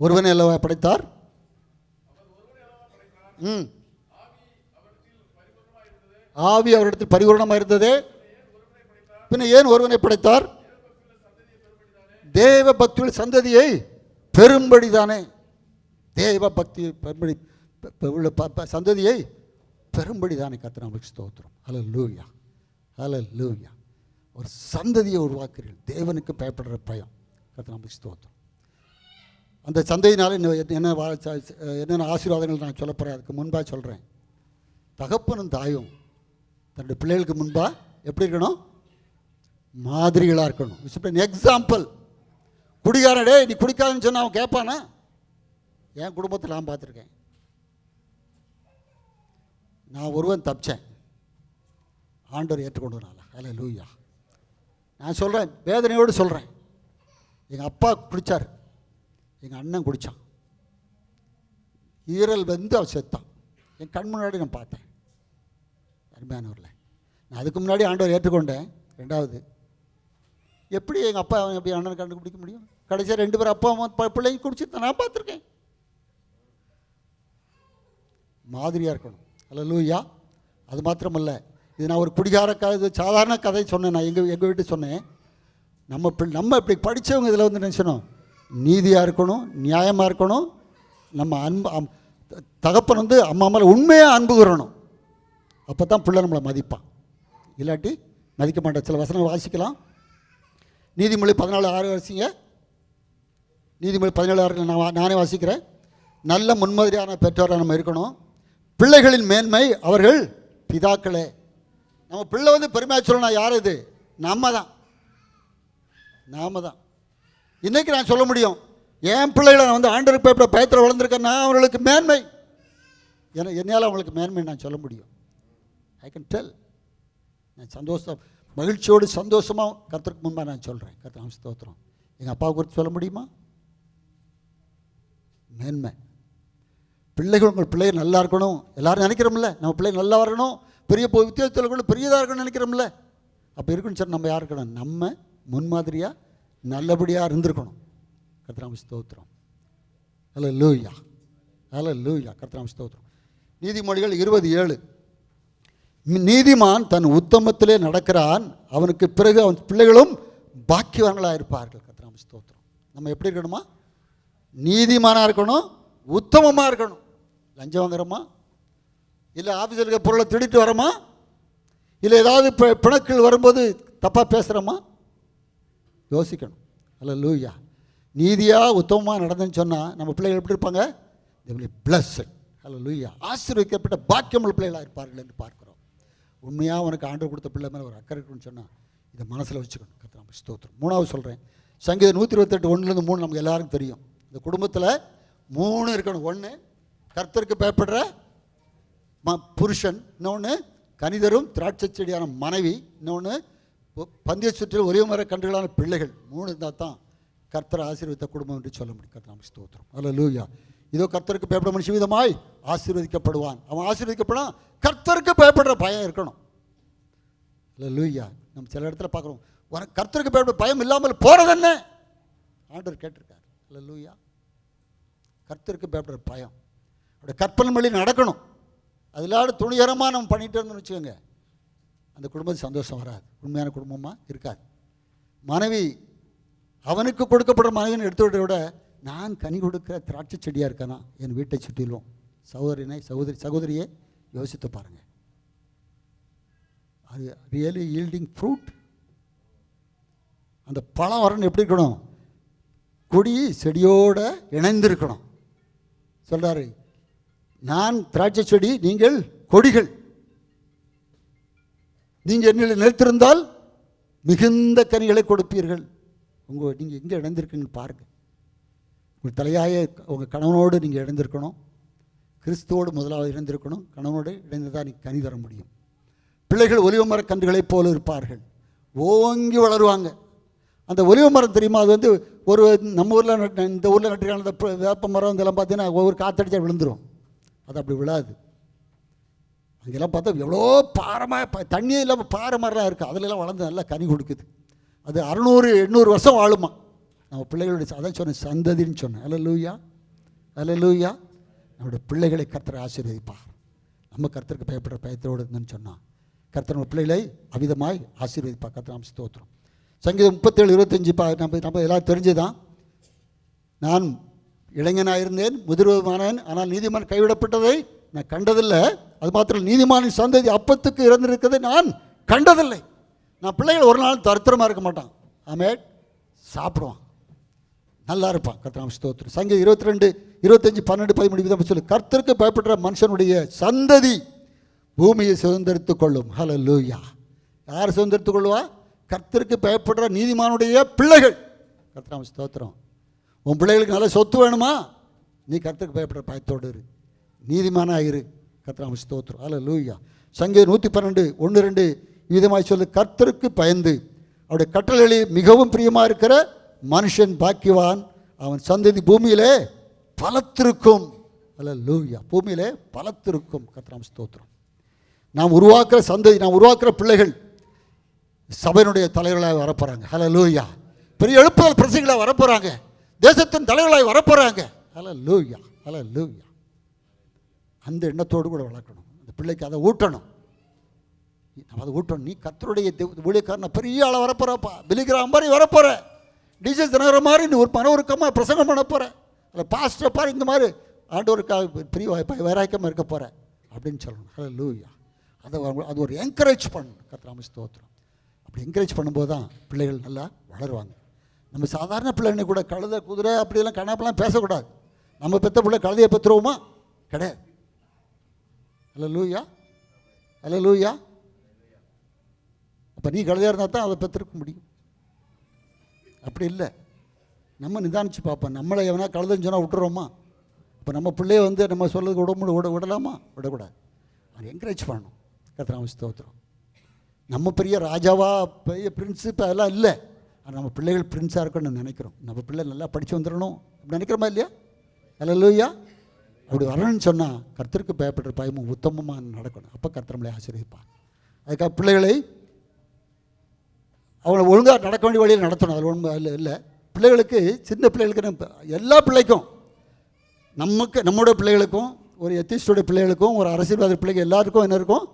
ஒருவனை அல்லவா படைத்தார், ஆவி அவரிடத்தில் பரிபூரணமாக இருந்ததே, பின்ன ஏன் ஒருவனை படைத்தார்? தேவ பக்தியுள்ள சந்ததியை பெரும்படிதானே. தேவ பக்தி சந்ததியை பெரும்படிதானே. கர்த்தருக்கு ஸ்தோத்திரம். ஹல்லேலூயா. ஹல்லேலூயா. ஒரு சந்ததியை உருவாக்குறீர்கள். தேவனுக்கு பயப்படுற பயம். கர்த்தருக்கு ஸ்தோத்திரம். அந்த சந்ததியினால என்னென்ன ஆசீர்வாதங்கள் நான் சொல்ல போகிறேன். அதுக்கு முன்பாக சொல்கிறேன், தகப்பனும் தாயும் தன்னுடைய பிள்ளைகளுக்கு முன்பாக எப்படி இருக்கணும்? மாதிரிகளாக இருக்கணும். எக்ஸாம்பிள். குடிகாரடே நீ குடிக்காதுன்னு சொன்னால் அவன் கேட்பானா? என் குடும்பத்தில் நான் பார்த்துருக்கேன். நான் ஒருவன் தப்பிச்சேன், ஆண்டவர் ஏற்றுக்கொண்டதுனால. ஹல்லேலூயா. நான் சொல்கிறேன், வேதனையோடு சொல்கிறேன். எங்கள் அப்பா குடித்தார், எங்கள் அண்ணன் குடித்தான், ஈரல் வந்து அவன் செத்தான். என் கண் முன்னாடி நான் பார்த்தேன். அருமையானவரில் நான் அதுக்கு முன்னாடி ஆண்டவர் ஏற்றுக்கொண்டேன். ரெண்டாவது, எப்படி எங்கள் அப்பா அவன் எப்படி அண்ணன் கண்டுபிடிக்க முடியும்? கடைசியாக 2 பேர் அப்பா அம்மா பிள்ளைங்க குடிச்சு நான் பார்த்துருக்கேன். மாதிரியாக இருக்கணும். ஹல்லேலூயா. அது மாத்திரமல்ல, இது நான் ஒரு குடிகார இது சாதாரண கதை சொன்னேன். நான் எங்கள் வீட்டு சொன்னேன். நம்ம இப்படி படித்தவங்க இதில் வந்து நினச்சணும், நீதியாக இருக்கணும், நியாயமாக இருக்கணும். நம்ம தகப்பன் வந்து அம்மா மேலே உண்மையாக அன்பு கூறணும். அப்போ தான் பிள்ளை நம்மளை மதிப்பான், இல்லாட்டி மதிக்க மாட்டேன். சில வசனம் வாசிக்கலாம். நீதிமொழி 14:6 வாசிங்க. நீதிமொழி 14:6 நானே வாசிக்கிறேன். நல்ல முன்மாதிரியான பெற்றோராக நம்ம இருக்கணும். பிள்ளைகளின் மேன்மை அவர்கள் பிதாக்களே. நம்ம பிள்ளை வந்து பெருமையாக சொல்லணும். யார் இது? நாம தான். இன்றைக்கி நான் சொல்ல முடியும், என் பிள்ளைகளை நான் வந்து ஆண்டவருக்கு பயப்பட பயத்தில் வளர்ந்துருக்கேன்னா அவர்களுக்கு மேன்மை. என்னால் அவங்களுக்கு மேன்மை நான் சொல்ல முடியும். I can tell. நான் மகிழ்ச்சியோடு சந்தோஷமாக கர்த்தருக்கு முன்பாக நான் சொல்கிறேன். கர்த்தருக்கு ஸ்தோத்திரம். எங்கள் அப்பாவை குறித்து சொல்ல முடியுமா? மேன்மை. உங்கள் பிள்ளைகள் நல்லா இருக்கணும். எல்லோரும் நினைக்கிறோம்ல, நம்ம பிள்ளை நல்லா வரணும், பெரிய வித்தியாசத்தில் பெரியதாக இருக்கணும்னு நினைக்கிறோம்ல. அப்போ இருக்குன்னு சார் நம்ம யார் இருக்கணும்? நம்ம முன்மாதிரியாக நல்லபடியாக இருந்திருக்கணும். கர்த்தருக்கு ஸ்தோத்திரம். ஹல்லேலூயா. ஹல்லேலூயா. கர்த்தருக்கு ஸ்தோத்திரம். நீதிமொழிகள் 20:7 நீதிமான் தன் உத்தமத்திலே நடக்கிறான், அவனுக்கு பிறகு அவன் பிள்ளைகளும் பாக்கியவான்களாக இருப்பார்கள். கர்த்தருக்கு ஸ்தோத்திரம். நம்ம எப்படி இருக்கணுமா? நீதிமானாக இருக்கணும், உத்தமமாக இருக்கணும். லஞ்சம் வாங்குறோமா? இல்லை ஆஃபீஸில் இருக்க பொருளை திருடிட்டு வரோமா? இல்லை ஏதாவது பிணக்கள் வரும்போது தப்பாக பேசுகிறோமா? யோசிக்கணும். ஹல்லேலூயா. நீதியாக உத்தமமாக நடந்துன்னு சொன்னால் நம்ம பிள்ளைகள் எப்படி இருப்பாங்க? they will be blessed. ஹல்லேலூயா. ஆசீர்வதிக்கப்பட்ட பாக்கியமுள்ள பிள்ளைகளாக இருப்பார்கள் என்று பார்க்கிறோம். உண்மையாக உனக்கு ஆண்டவர் கொடுத்த பிள்ளை மேலே ஒரு அக்கறை இருக்குன்னு சொன்னால் இதை மனசில் வச்சுக்கணும். கர்த்தருக்கு ஸ்தோத்திரம். 3வது சொல்கிறேன், சங்கீதம் 128 1-3 நமக்கு எல்லாருக்கும் தெரியும். இந்த குடும்பத்தில் 3 இருக்கணும். 1 கர்த்தருக்கு பயப்படுற புருஷன், இன்னொன்று கனிதரும் திராட்சை செடியான மனைவி, இன்னொன்று பந்தய சுற்றில் ஒரே மர கன்றுகளான பிள்ளைகள். 3 இருந்தால் தான் கர்த்தரை ஆசீர்வதித்த குடும்பம் என்று சொல்ல முடியும். கர்த்தருக்கு ஸ்தோத்திரம். ஹல்லேலூயா. இதோ கர்த்தருக்கு பயப்பட மனுஷன் விதமாய் ஆசீர்வதிக்கப்படுவான். அவன் ஆசீர்வதிக்கப்படான். கர்த்தருக்கு பயப்படுற பயம் இருக்கணும். ஹல்லேலூயா. நம்ம சில இடத்துல பார்க்குறோம், உனக்கு கர்த்தருக்கு பயப்பட பயம் இல்லாமல் போகிறது என்ன? ஆண்டவர் கேட்டிருக்கார். ஹல்லேலூயா. கர்த்தருக்கு பயப்படுற பயம் அவருடைய கற்பனை வழி நடக்கணும். அதில் துணிகரமாக நம்ம பண்ணிகிட்டு இருந்தோம்னு வச்சுக்கோங்க, அந்த குடும்பத்துக்கு சந்தோஷம் வராது, உண்மையான குடும்பமாக இருக்காது. மனைவி அவனுக்கு கொடுக்கப்படுற மனைவின்னு எடுத்துவிட விட நான் கனி கொடுக்குற திராட்சை செடியாக இருக்கேனா என் வீட்டை சுற்றிலும்? சகோதரியே யோசித்து பாருங்கள். அது ரியலி ஈல்டிங் ஃப்ரூட். அந்த பழம் வரணும் எப்படி இருக்கணும்? கொடி செடியோடு இணைந்திருக்கணும். சொல்கிறாரு, நான் திராட்சை செடி, நீங்கள் கொடிகள். நீங்கள் என்னில் நிலைத்திருந்தால் மிகுந்த கனிகளை கொடுப்பீர்கள். நீங்கள் எங்கே இணைந்திருக்கீங்கன்னு பாருங்கள். உங்கள் தலையாய உங்கள் கணவனோடு நீங்கள் இணைந்திருக்கணும். கிறிஸ்துவோடு முதலாவது இணைந்திருக்கணும். கணவனோடு இணைந்து தான் நீங்கள் கனி தர முடியும். பிள்ளைகள் ஒலிவ மர கன்றுகளைப் போல இருப்பார்கள், ஓங்கி வளருவாங்க. அந்த ஒலிவ மரம் தெரியுமா? அது வந்து ஒரு நம்ம ஊரில் இந்த ஊரில் நட்டுருக்கான இந்த வேப்ப மரம் இதெல்லாம் பார்த்தீங்கன்னா ஒவ்வொரு காற்றடிச்சா விழுந்துடும். அது அப்படி விழாது. அங்கெல்லாம் பார்த்தா எவ்வளோ பாரமாக தண்ணியே இல்லாமல் பாறை மரம்லாம் இருக்குது. அதிலெல்லாம் வளர்ந்து நல்லா கனி கொடுக்குது. அது 600-800 வருஷம் வாழுமா. நம்ம பிள்ளைகளுடைய அதான் சொன்னேன், சந்ததின்னு சொன்னேன். அல்லேலூயா, அல்லேலூயா. நம்முடைய பிள்ளைகளை கர்த்தர் ஆசீர்வதிப்பார். நம்ம கர்த்தருக்கு பயப்படுற பயத்தோடு இருந்தோன்னு சொன்னால் கர்த்தர் நம்ம பிள்ளைகளை அவிதமாய் ஆசீர்வதிப்பார். கர்த்தர் நாம் ஸ்தோத்திரம். சங்கீதம் 37:25 நம்ம எல்லாம் தெரிஞ்சுதான். நான் இளைஞனாக இருந்தேன், முதிர்வதுமானேன், ஆனால் நீதிமான் கைவிடப்பட்டதை நான் கண்டதில்லை. அது மாத்திரம் நீதிமானின் சந்ததி அப்பத்துக்கு இறந்திருக்கிறதை நான் கண்டதில்லை. நான் பிள்ளைகள் ஒரு நாள் தரித்திரமாக இருக்க மாட்டான். ஆமென். சாப்பிடுவான், நல்லா இருப்பான். கர்த்தர் ஸ்தோத்திரம். சங்கீதம் 22:25-12 சொல்லு, கர்த்தருக்கு பயப்படுற மனுஷனுடைய சந்ததி பூமியை சுதந்திரித்துக் கொள்ளும். ஹல்லேலூயா. யார் சுதந்திரித்துக் கொள்ளுவா? கர்த்தருக்கு பயப்படுற நீதிமானுடைய பிள்ளைகள். கர்த்தர் ஸ்தோத்திரம். உன் பிள்ளைகளுக்கு நல்ல சொத்து வேணுமா? நீ கர்த்தருக்கு பயப்படுற பயத்தோடு இரு, நீதிமானாக இரு. கர்த்தர் ஸ்தோத்திரம். ஹல்லேலூயா. சங்கீதம் 112:1-2 விதமாய் சொல்லு, கர்த்தருக்கு பயந்து அவருடைய கட்டளைகளில் மிகவும் பிரியமாக இருக்கிற மனுஷன் பாக்கியவான், அவன் சந்ததி பூமியிலே பலத்திருக்கும். ஹல்லேலூயா. பூமியிலே பலத்திருக்கும். கர்த்தர் ஸ்தோத்திரம். நாம் உருவாக்குற சந்ததி, நாம் உருவாக்குற பிள்ளைகள் சபையினுடைய தலைவர்களாக வரப்போகிறாங்க. ஹல்லேலூயா. பெரிய எழுப்புதல் பிரசங்களாக வரப்போகிறாங்க. தேசத்தின் தலைவர்களாக வரப்போகிறாங்க. ஹல்லேலூயா, ஹல்லேலூயா. அந்த எண்ணத்தோடு கூட வளர்க்கணும். அந்த பிள்ளைக்கு அதை ஊட்டணும். நம்ம அதை ஊட்டணும். நீ கர்த்தருடைய ஊழியக்காரனை பெரிய ஆளை வரப்போகிறப்பா, பிலிகிராம் மாதிரி வரப்போகிற, டிஜிஎஸ் தினகரன் மாதிரி நீ ஒரு மனோருக்கமாக பிரசங்கம் பண்ண போகிற, அதில் பாஸ்டரை பாரு இந்த மாதிரி ஆண்டவருக்காக பெரிய வைராக்கியமாக இருக்க போகிற அப்படின்னு சொல்லணும். ஹல்லேலூயா. அது ஒரு என்கரேஜ் பண்ணணும். கர்த்தர் ஸ்தோத்திரம். அப்படி என்கரேஜ் பண்ணும்போது தான் பிள்ளைகள் நல்லா வளருவாங்க. நம்ம சாதாரண பிள்ளைங்க கூட கழுதை குதிரை அப்படியெல்லாம் கணப்பெல்லாம் பேசக்கூடாது. நம்ம பெற்ற பிள்ளை கழுதையை பெற்றுருவோமா? கிடையாது. ஹல்லேலூயா, ஹல்லேலூயா. அப்போ நீ கழுதையாக இருந்தால் தான் அதை பெற்றிருக்க முடியும். அப்படி இல்லை. நம்ம நிதானித்து பார்ப்போம். நம்மளை எவனா கழுதைன்னு சொன்னால் விட்டுறோமா? இப்போ நம்ம பிள்ளைய வந்து நம்ம சொல்லுறது விடலாமா? விடக்கூடாது. அதை என்கரேஜ் பண்ணணும். கர்த்தர் ஸ்தோத்திரம். நம்ம பெரிய ராஜாவா பெரிய பிரின்ஸு இப்போ அதெல்லாம் இல்லை. ஆனால் நம்ம பிள்ளைகள் பிரின்ஸாக இருக்கணும்னு நினைக்கிறோம். நம்ம பிள்ளை நல்லா படித்து வந்துடணும் அப்படி நினைக்கிறோமா இல்லையா? ஹல்லேலூயா. அப்படி வரணும்னு சொன்னால் கர்த்தருக்கு பயப்படுற பயமும் உத்தமமாக நடக்கணும். அப்போ கர்த்தர் நம்மளை ஆசீர்வதிப்பார். அதுக்காக பிள்ளைகளை அவங்களை ஒழுங்காக நடக்க வேண்டிய வழியில் நடத்தணும். அதில் ஒன்று இல்லை இல்லை. பிள்ளைகளுக்கு, சின்ன பிள்ளைகளுக்கு, எல்லா பிள்ளைக்கும், நம்முடைய பிள்ளைகளுக்கும், ஒரு எத்திஸ்டோடைய பிள்ளைகளுக்கும், ஒரு அரசியல்வாத பிள்ளைகள் எல்லாருக்கும் என்ன இருக்கும்?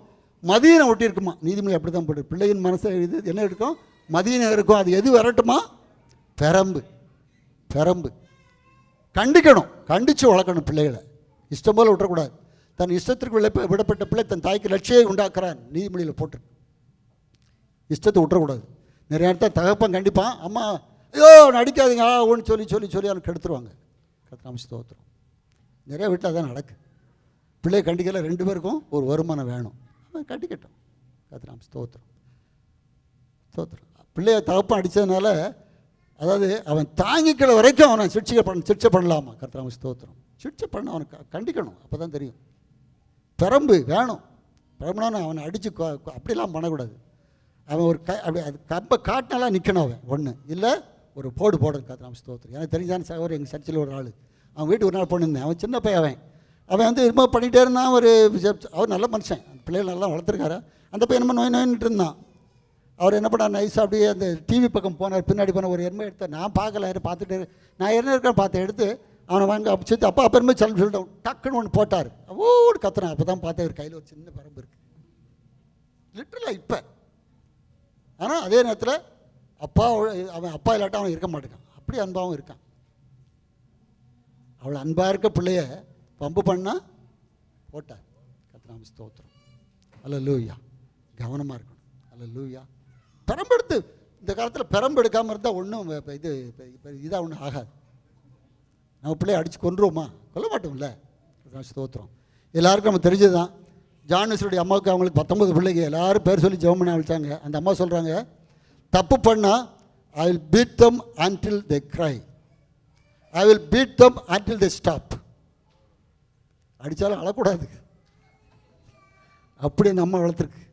மதியம் ஒட்டி இருக்குமா? நீதிமொழி அப்படி தான் போட்டு பிள்ளையின் மனசை இது என்ன இருக்கும்? மதியம் இருக்கும். அது எது வரட்டுமா? பெரம்பு. பெரம்பு கண்டிக்கணும், கண்டித்து வளர்க்கணும் பிள்ளைகளை. இஷ்டம் போல் விட்டுறக்கூடாது. தன் இஷ்டத்திற்கு விடப்பட்ட பிள்ளை தன் தாய்க்கு லட்சியை உண்டாக்குறான். நீதிமொழியில் போட்டு இஷ்டத்தை விட்டுறக்கூடாது. நிறைய இடத்துல தகப்பன் கண்டிப்பான், அம்மா ஐயோ நடிக்காதீங்க ஒன்று சொல்லி சொல்லி சொல்லி அவனுக்கு கெடுத்துருவாங்க. கர்த்தர் ஸ்தோத்திரம். நிறைய வீட்டில் அதான் நடக்கு. பிள்ளையை கண்டிக்கல, 2 பேருக்கும் ஒரு வருமானம் வேணும், அவன் கண்டிக்கட்டும். கர்த்தர் ஸ்தோத்திரம், ஸ்தோத்திரம். பிள்ளைய தகப்பன் அடித்ததுனால, அதாவது அவன் தாங்கிக்கிற வரைக்கும் அவனை சிகிச்சை பண்ணலாமா? கர்த்தர் ஸ்தோத்திரம். சிகிச்சை பண்ண அவனுக்கு கண்டிக்கணும். அப்போ தான் தெரியும். பெரம்பு வேணும். பெரம்புனா அவனை அடித்து அப்படிலாம் பண்ணக்கூடாது. அவன் ஒரு அப்படி அது கம்பை காட்டினாலாம் நிற்கணும். அவன் ஒன்று இல்லை ஒரு போடணும். கர்த்தர் ஸ்தோத்திரம். எனக்கு தெரிஞ்சான சகோதரர் எங்கள் சர்ச்சில் ஒரு ஆள், அவன் வீட்டுக்கு ஒரு நாள் போனிருந்தேன். அவன் சின்ன பையன். அவன் வந்து ரொம்ப பண்ணிகிட்டே இருந்தான். அவர் நல்ல மனுஷன், பிள்ளைகள் நல்லா வளர்த்துருக்காரு. அந்த பையன் நம்ம நோயின்ட்டு இருந்தான். அவர் என்ன பண்ணார், நைஸாக அப்படியே அந்த டிவி பக்கம் போனார். பின்னாடி போன ஒரு எருமை எடுத்து நான் பார்க்கல, பார்த்துட்டு நான் என்ன இருக்கேன்னு பார்த்து எடுத்து அவனை வாங்க அப்படி சேர்த்து அப்பா பெருமை சொல்லிட்டோம். டக்குன்னு ஒன்று போட்டார். ஓடு கத்துனான். அப்போ தான் பார்த்தா ஒரு கையில் ஒரு சின்ன பரம்பு இருக்குது. லிட்டரலாக இப்போ. ஆனால் அதே நேரத்தில் அவன் அப்பா இல்லாட்டா அவன் இருக்க மாட்டேங்கான். அப்படி அன்பாகவும் இருக்கான். அவ்வளோ அன்பாக இருக்க பிள்ளைய பம்பு பண்ணால் போட்டார். கர்த்தர் ஸ்தோத்திரம். அல்லேலூயா. கவனமாக இருக்கணும். அல்லேலூயா. பெரம்பெடுத்து இந்த காலத்தில் பெரம்பெடுக்காமல் இருந்தால் ஒன்றும் இதாக ஒன்றும் ஆகாது. நம்ம பிள்ளைய அடித்து கொன்றுவோமா? கொல்ல மாட்டோம்ல. ஸ்தோத்திரம். எல்லாருக்கும் நம்ம தெரிஞ்சது தான். ஜான் வெஸ்லியுடைய அம்மாவுக்கு அவங்களுக்கு 19 பிள்ளைங்க எல்லோரும் பேர் சொல்லி ஜெபம் பண்ண அழைச்சாங்க. அந்த அம்மா சொல்கிறாங்க, தப்பு பண்ணால் I will beat them until they cry, I will beat them until they stop. அடித்தாலும் அழக்கூடாது. அப்படி நம்ம வளர்த்துருக்கு.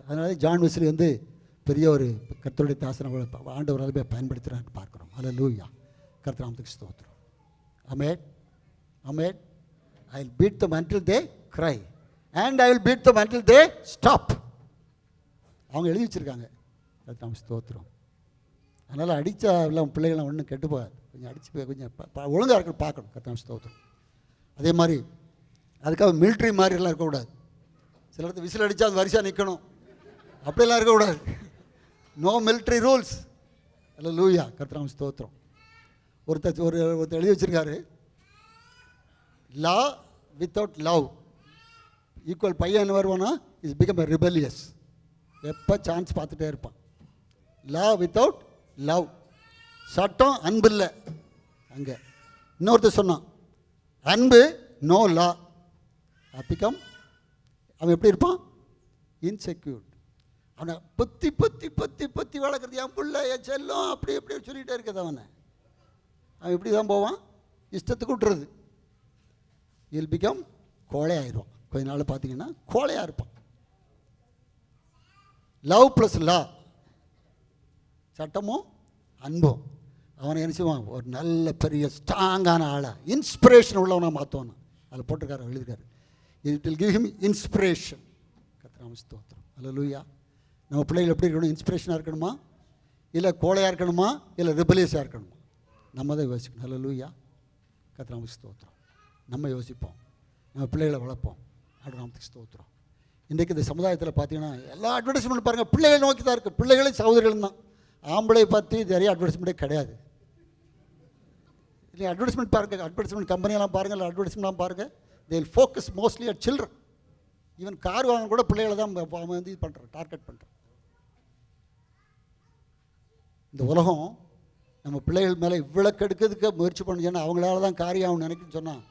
அதனால ஜான் வெஸ்லி வந்து பெரிய ஒரு கர்த்தருடைய தாசனை ஆண்டவரால் போய் பயன்படுத்துகிறான்னு பார்க்குறோம். அல்லேலூயா. கர்த்தர் ஸ்தோத்திரம். ஆமென். ஆமென். I will beat them until they cry and I will beat them until they stop. அவங்க எழுதி வச்சுருக்காங்க. கர்த்தர் ஸ்தோத்திரம். அதனால் அடித்தா எல்லாம் பிள்ளைகள்லாம் ஒன்றும் கெட்டு போகாது. கொஞ்சம் அடித்து கொஞ்சம் ஒழுங்காக இருக்கணும் பார்க்கணும். கர்த்தர் ஸ்தோத்திரம். அதே மாதிரி அதுக்காக மிலிட்ரி மாதிரிலாம் இருக்கக்கூடாது. சில இடத்துல விசில் அடித்தா அது வரிசையாக நிற்கணும். அப்படியெல்லாம் இருக்கக்கூடாது. No military rules. அல்லேலூயா. கர்த்தர் ஸ்தோத்திரம். ஒருத்தர் எழுதி வச்சுருக்காரு, லா வித்தவுட் லவ் ஈக்குவல் பையன் என்ன வருவானா இஸ் பிகம் எ ரிபெலியஸ். எப்போ சான்ஸ் பார்த்துட்டே இருப்பான். லா வித்தவுட் லவ், சட்டம் அன்பு இல்லை அங்கே. இன்னொருத்தர் சொன்னான், அன்பு நோ லா பிகம், அவன் எப்படி இருப்பான்? இன்செக்யூர்ட். அவனை பற்றி பற்றி பற்றி பற்றி வளர்க்குறது, என் பிள்ளை என் செல்லம் அப்படி எப்படி சொல்லிகிட்டே இருக்குது. அவன் எப்படி தான் போவான்? இஷ்டத்துக்கு விட்டுறது. இல் பிகம் கோழையாயிடுவான். கொஞ்ச நாள் பார்த்தீங்கன்னா கோழையாக இருப்பான். லவ் ப்ளஸ் லா, சட்டமும் அன்பும் அவனை என்ன செய்வான்? ஒரு நல்ல பெரிய ஸ்ட்ராங்கான ஆளாக இன்ஸ்பிரேஷன் உள்ளவனாக மாற்றுவான். அதில் போட்டிருக்காரு, எழுதியிருக்காரு, it will give him inspiration. கர்த்தர் ஸ்தோத்திரம். அல்லேலூயா. நம்ம பிள்ளைகள் எப்படி இருக்கணும்? இன்ஸ்பிரேஷனாக இருக்கணுமா, இல்லை கோழையாக இருக்கணுமா, இல்லை ரிபலியஸாக இருக்கணுமா? நம்ம தான் யோசிக்கணும். அல்லேலூயா. கர்த்தர் ஸ்தோத்திரம். நம்ம யோசிப்போம், நம்ம பிள்ளைகளை வளர்ப்போம். கர்த்தர் ஸ்தோத்திரம். இன்றைக்கு இந்த சமுதாயத்தில் பார்த்தீங்கன்னா எல்லா அட்வர்டைஸ்மெண்ட் பாருங்கள், பிள்ளைகளை நோக்கி தான் இருக்குது. பிள்ளைகளும் சகோதரிகளும் தான். ஆம்பளை பற்றி நிறைய அட்வர்டைஸ்மெண்ட்டே கிடையாது. இல்லை அட்வர்டைஸ்மெண்ட் பாருங்கள், அட்வர்டைஸ்மெண்ட் கம்பெனியெல்லாம் பாருங்கள், அட்வர்டைஸ்மெண்ட்லாம் பாருங்கள். They will focus mostly at children. Even car வாங்க கூட பிள்ளைகளை தான் அவன் வந்து இது பண்ணுறான், டார்கெட் பண்ணுறான். இந்த உலகம் நம்ம பிள்ளைகள் மேலே இவ்வளோ கெடுக்கிறதுக்கு முயற்சி பண்ணு. ஏன்னா அவங்களால தான் காரியம் அவன் நினைக்குன்னு சொன்னான்.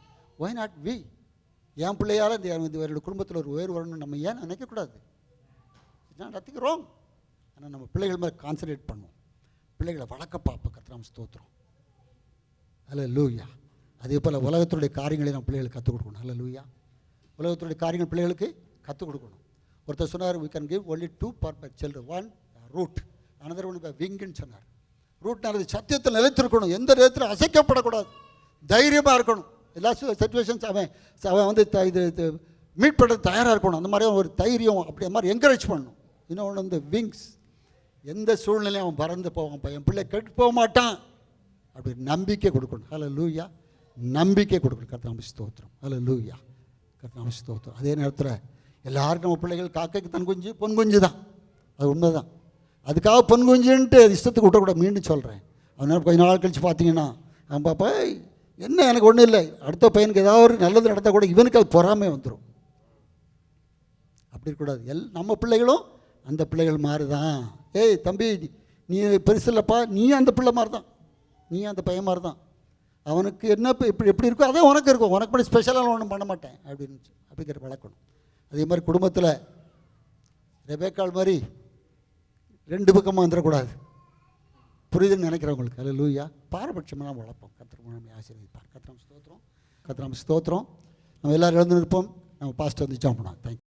Why not we? என் பிள்ளையால் இந்த என்னோடய குடும்பத்தில் ஒரு உயர்வு வரணும்னு நம்ம ஏன் நினைக்கக்கூடாது? It's not nothing wrong. ஆனால் நம்ம பிள்ளைகள் மேலே கான்சன்ட்ரேட் பண்ணுவோம். பிள்ளைகளை வளர்க்க பார்ப்போம். கர்த்தர் ஸ்தோத்திரம். அல்லேலூயா. அதே போல் உலகத்துடைய காரியங்களை நம்ம பிள்ளைகளுக்கு கற்றுக் கொடுக்கணும். அல்லேலூயா. உலகத்துடைய காரியங்கள் பிள்ளைகளுக்கு கற்றுக் கொடுக்கணும். ஒருத்தர் சொன்னார், we can give only 2 per children, one root, another one by wingன்னு சொன்னார். ரூட்னானது சத்தியத்தில் நிலைத்திருக்கணும், எந்த நேரத்தில் அசைக்கப்படக்கூடாது, தைரியமாக இருக்கணும். எல்லா சிச்சுவேஷன்ஸ் அவன் வந்து இது மீட் பண்ணுறது தயாராக இருக்கணும். அந்த மாதிரியும் ஒரு தைரியம் அப்படி அந்த மாதிரி என்கரேஜ் பண்ணணும். இன்னொன்று வந்து விங்ஸ், எந்த சூழ்நிலையும் அவன் பறந்து போவான், என் பிள்ளை கெட்டு போக மாட்டான் அப்படி நம்பிக்கை கொடுக்கணும். அல்லேலூயா. நம்பிக்கை கொடுக்கணும். கர்த்தர் ஸ்தோத்திரம். அல்லேலூயா. கர்த்தர் ஸ்தோத்திரம். அதே நேரத்தில் எல்லாருக்கும் நம்ம பிள்ளைகள் காக்கைக்கு தன் குஞ்சு பொன் குஞ்சு தான், அது உண்மை தான். அதுக்காக பொன் குஞ்சுன்ட்டு இஷ்டத்துக்கு விட்டக்கூடாது. மீண்டும் சொல்கிறேன், அதனால் கொஞ்ச நாள் கழித்து பார்த்தீங்கன்னா அவன் பாப்பா என்ன எனக்கு ஒன்றும் இல்லை, அடுத்த பையனுக்கு ஏதாவது ஒரு நல்லது நடந்தால் கூட இவனுக்கு அது பொறாமை வந்துடும். அப்படி இருக்கக்கூடாது. நம்ம பிள்ளைகளும் அந்த பிள்ளைகள் மாதிரி தான். ஏய் தம்பி, நீ பெருசு இல்லைப்பா, நீ அந்த பிள்ளை மாதிரி தான், நீ அந்த பையன் மாதிரி தான். அவனுக்கு என்ன இப்படி எப்படி இருக்கோ அதே உனக்கு இருக்கும், உனக்கு மட்டும் ஸ்பெஷலாக ஒன்றும் பண்ண மாட்டேன் அப்படின்னு அப்படிங்கிற வளர்க்கணும். அதே மாதிரி குடும்பத்தில் ரெபேக்காள் மாதிரி 2 பக்கமாக வந்துடக்கூடாது. புரியுதுன்னு நினைக்கிறவங்களுக்கு. அல்லேலூயா. பாரபட்சமெல்லாம் வளர்ப்போம். கர்த்தர் ஆசீர்வதிப்பார். கர்த்தர் ஸ்தோத்திரம். கர்த்தர் ஸ்தோத்திரம். நம்ம எல்லோரும் எழுந்து நிற்போம். நம்ம பாஸ்டர் வந்து ஜெபம் பண்ணுவோம். தேங்க்யூ.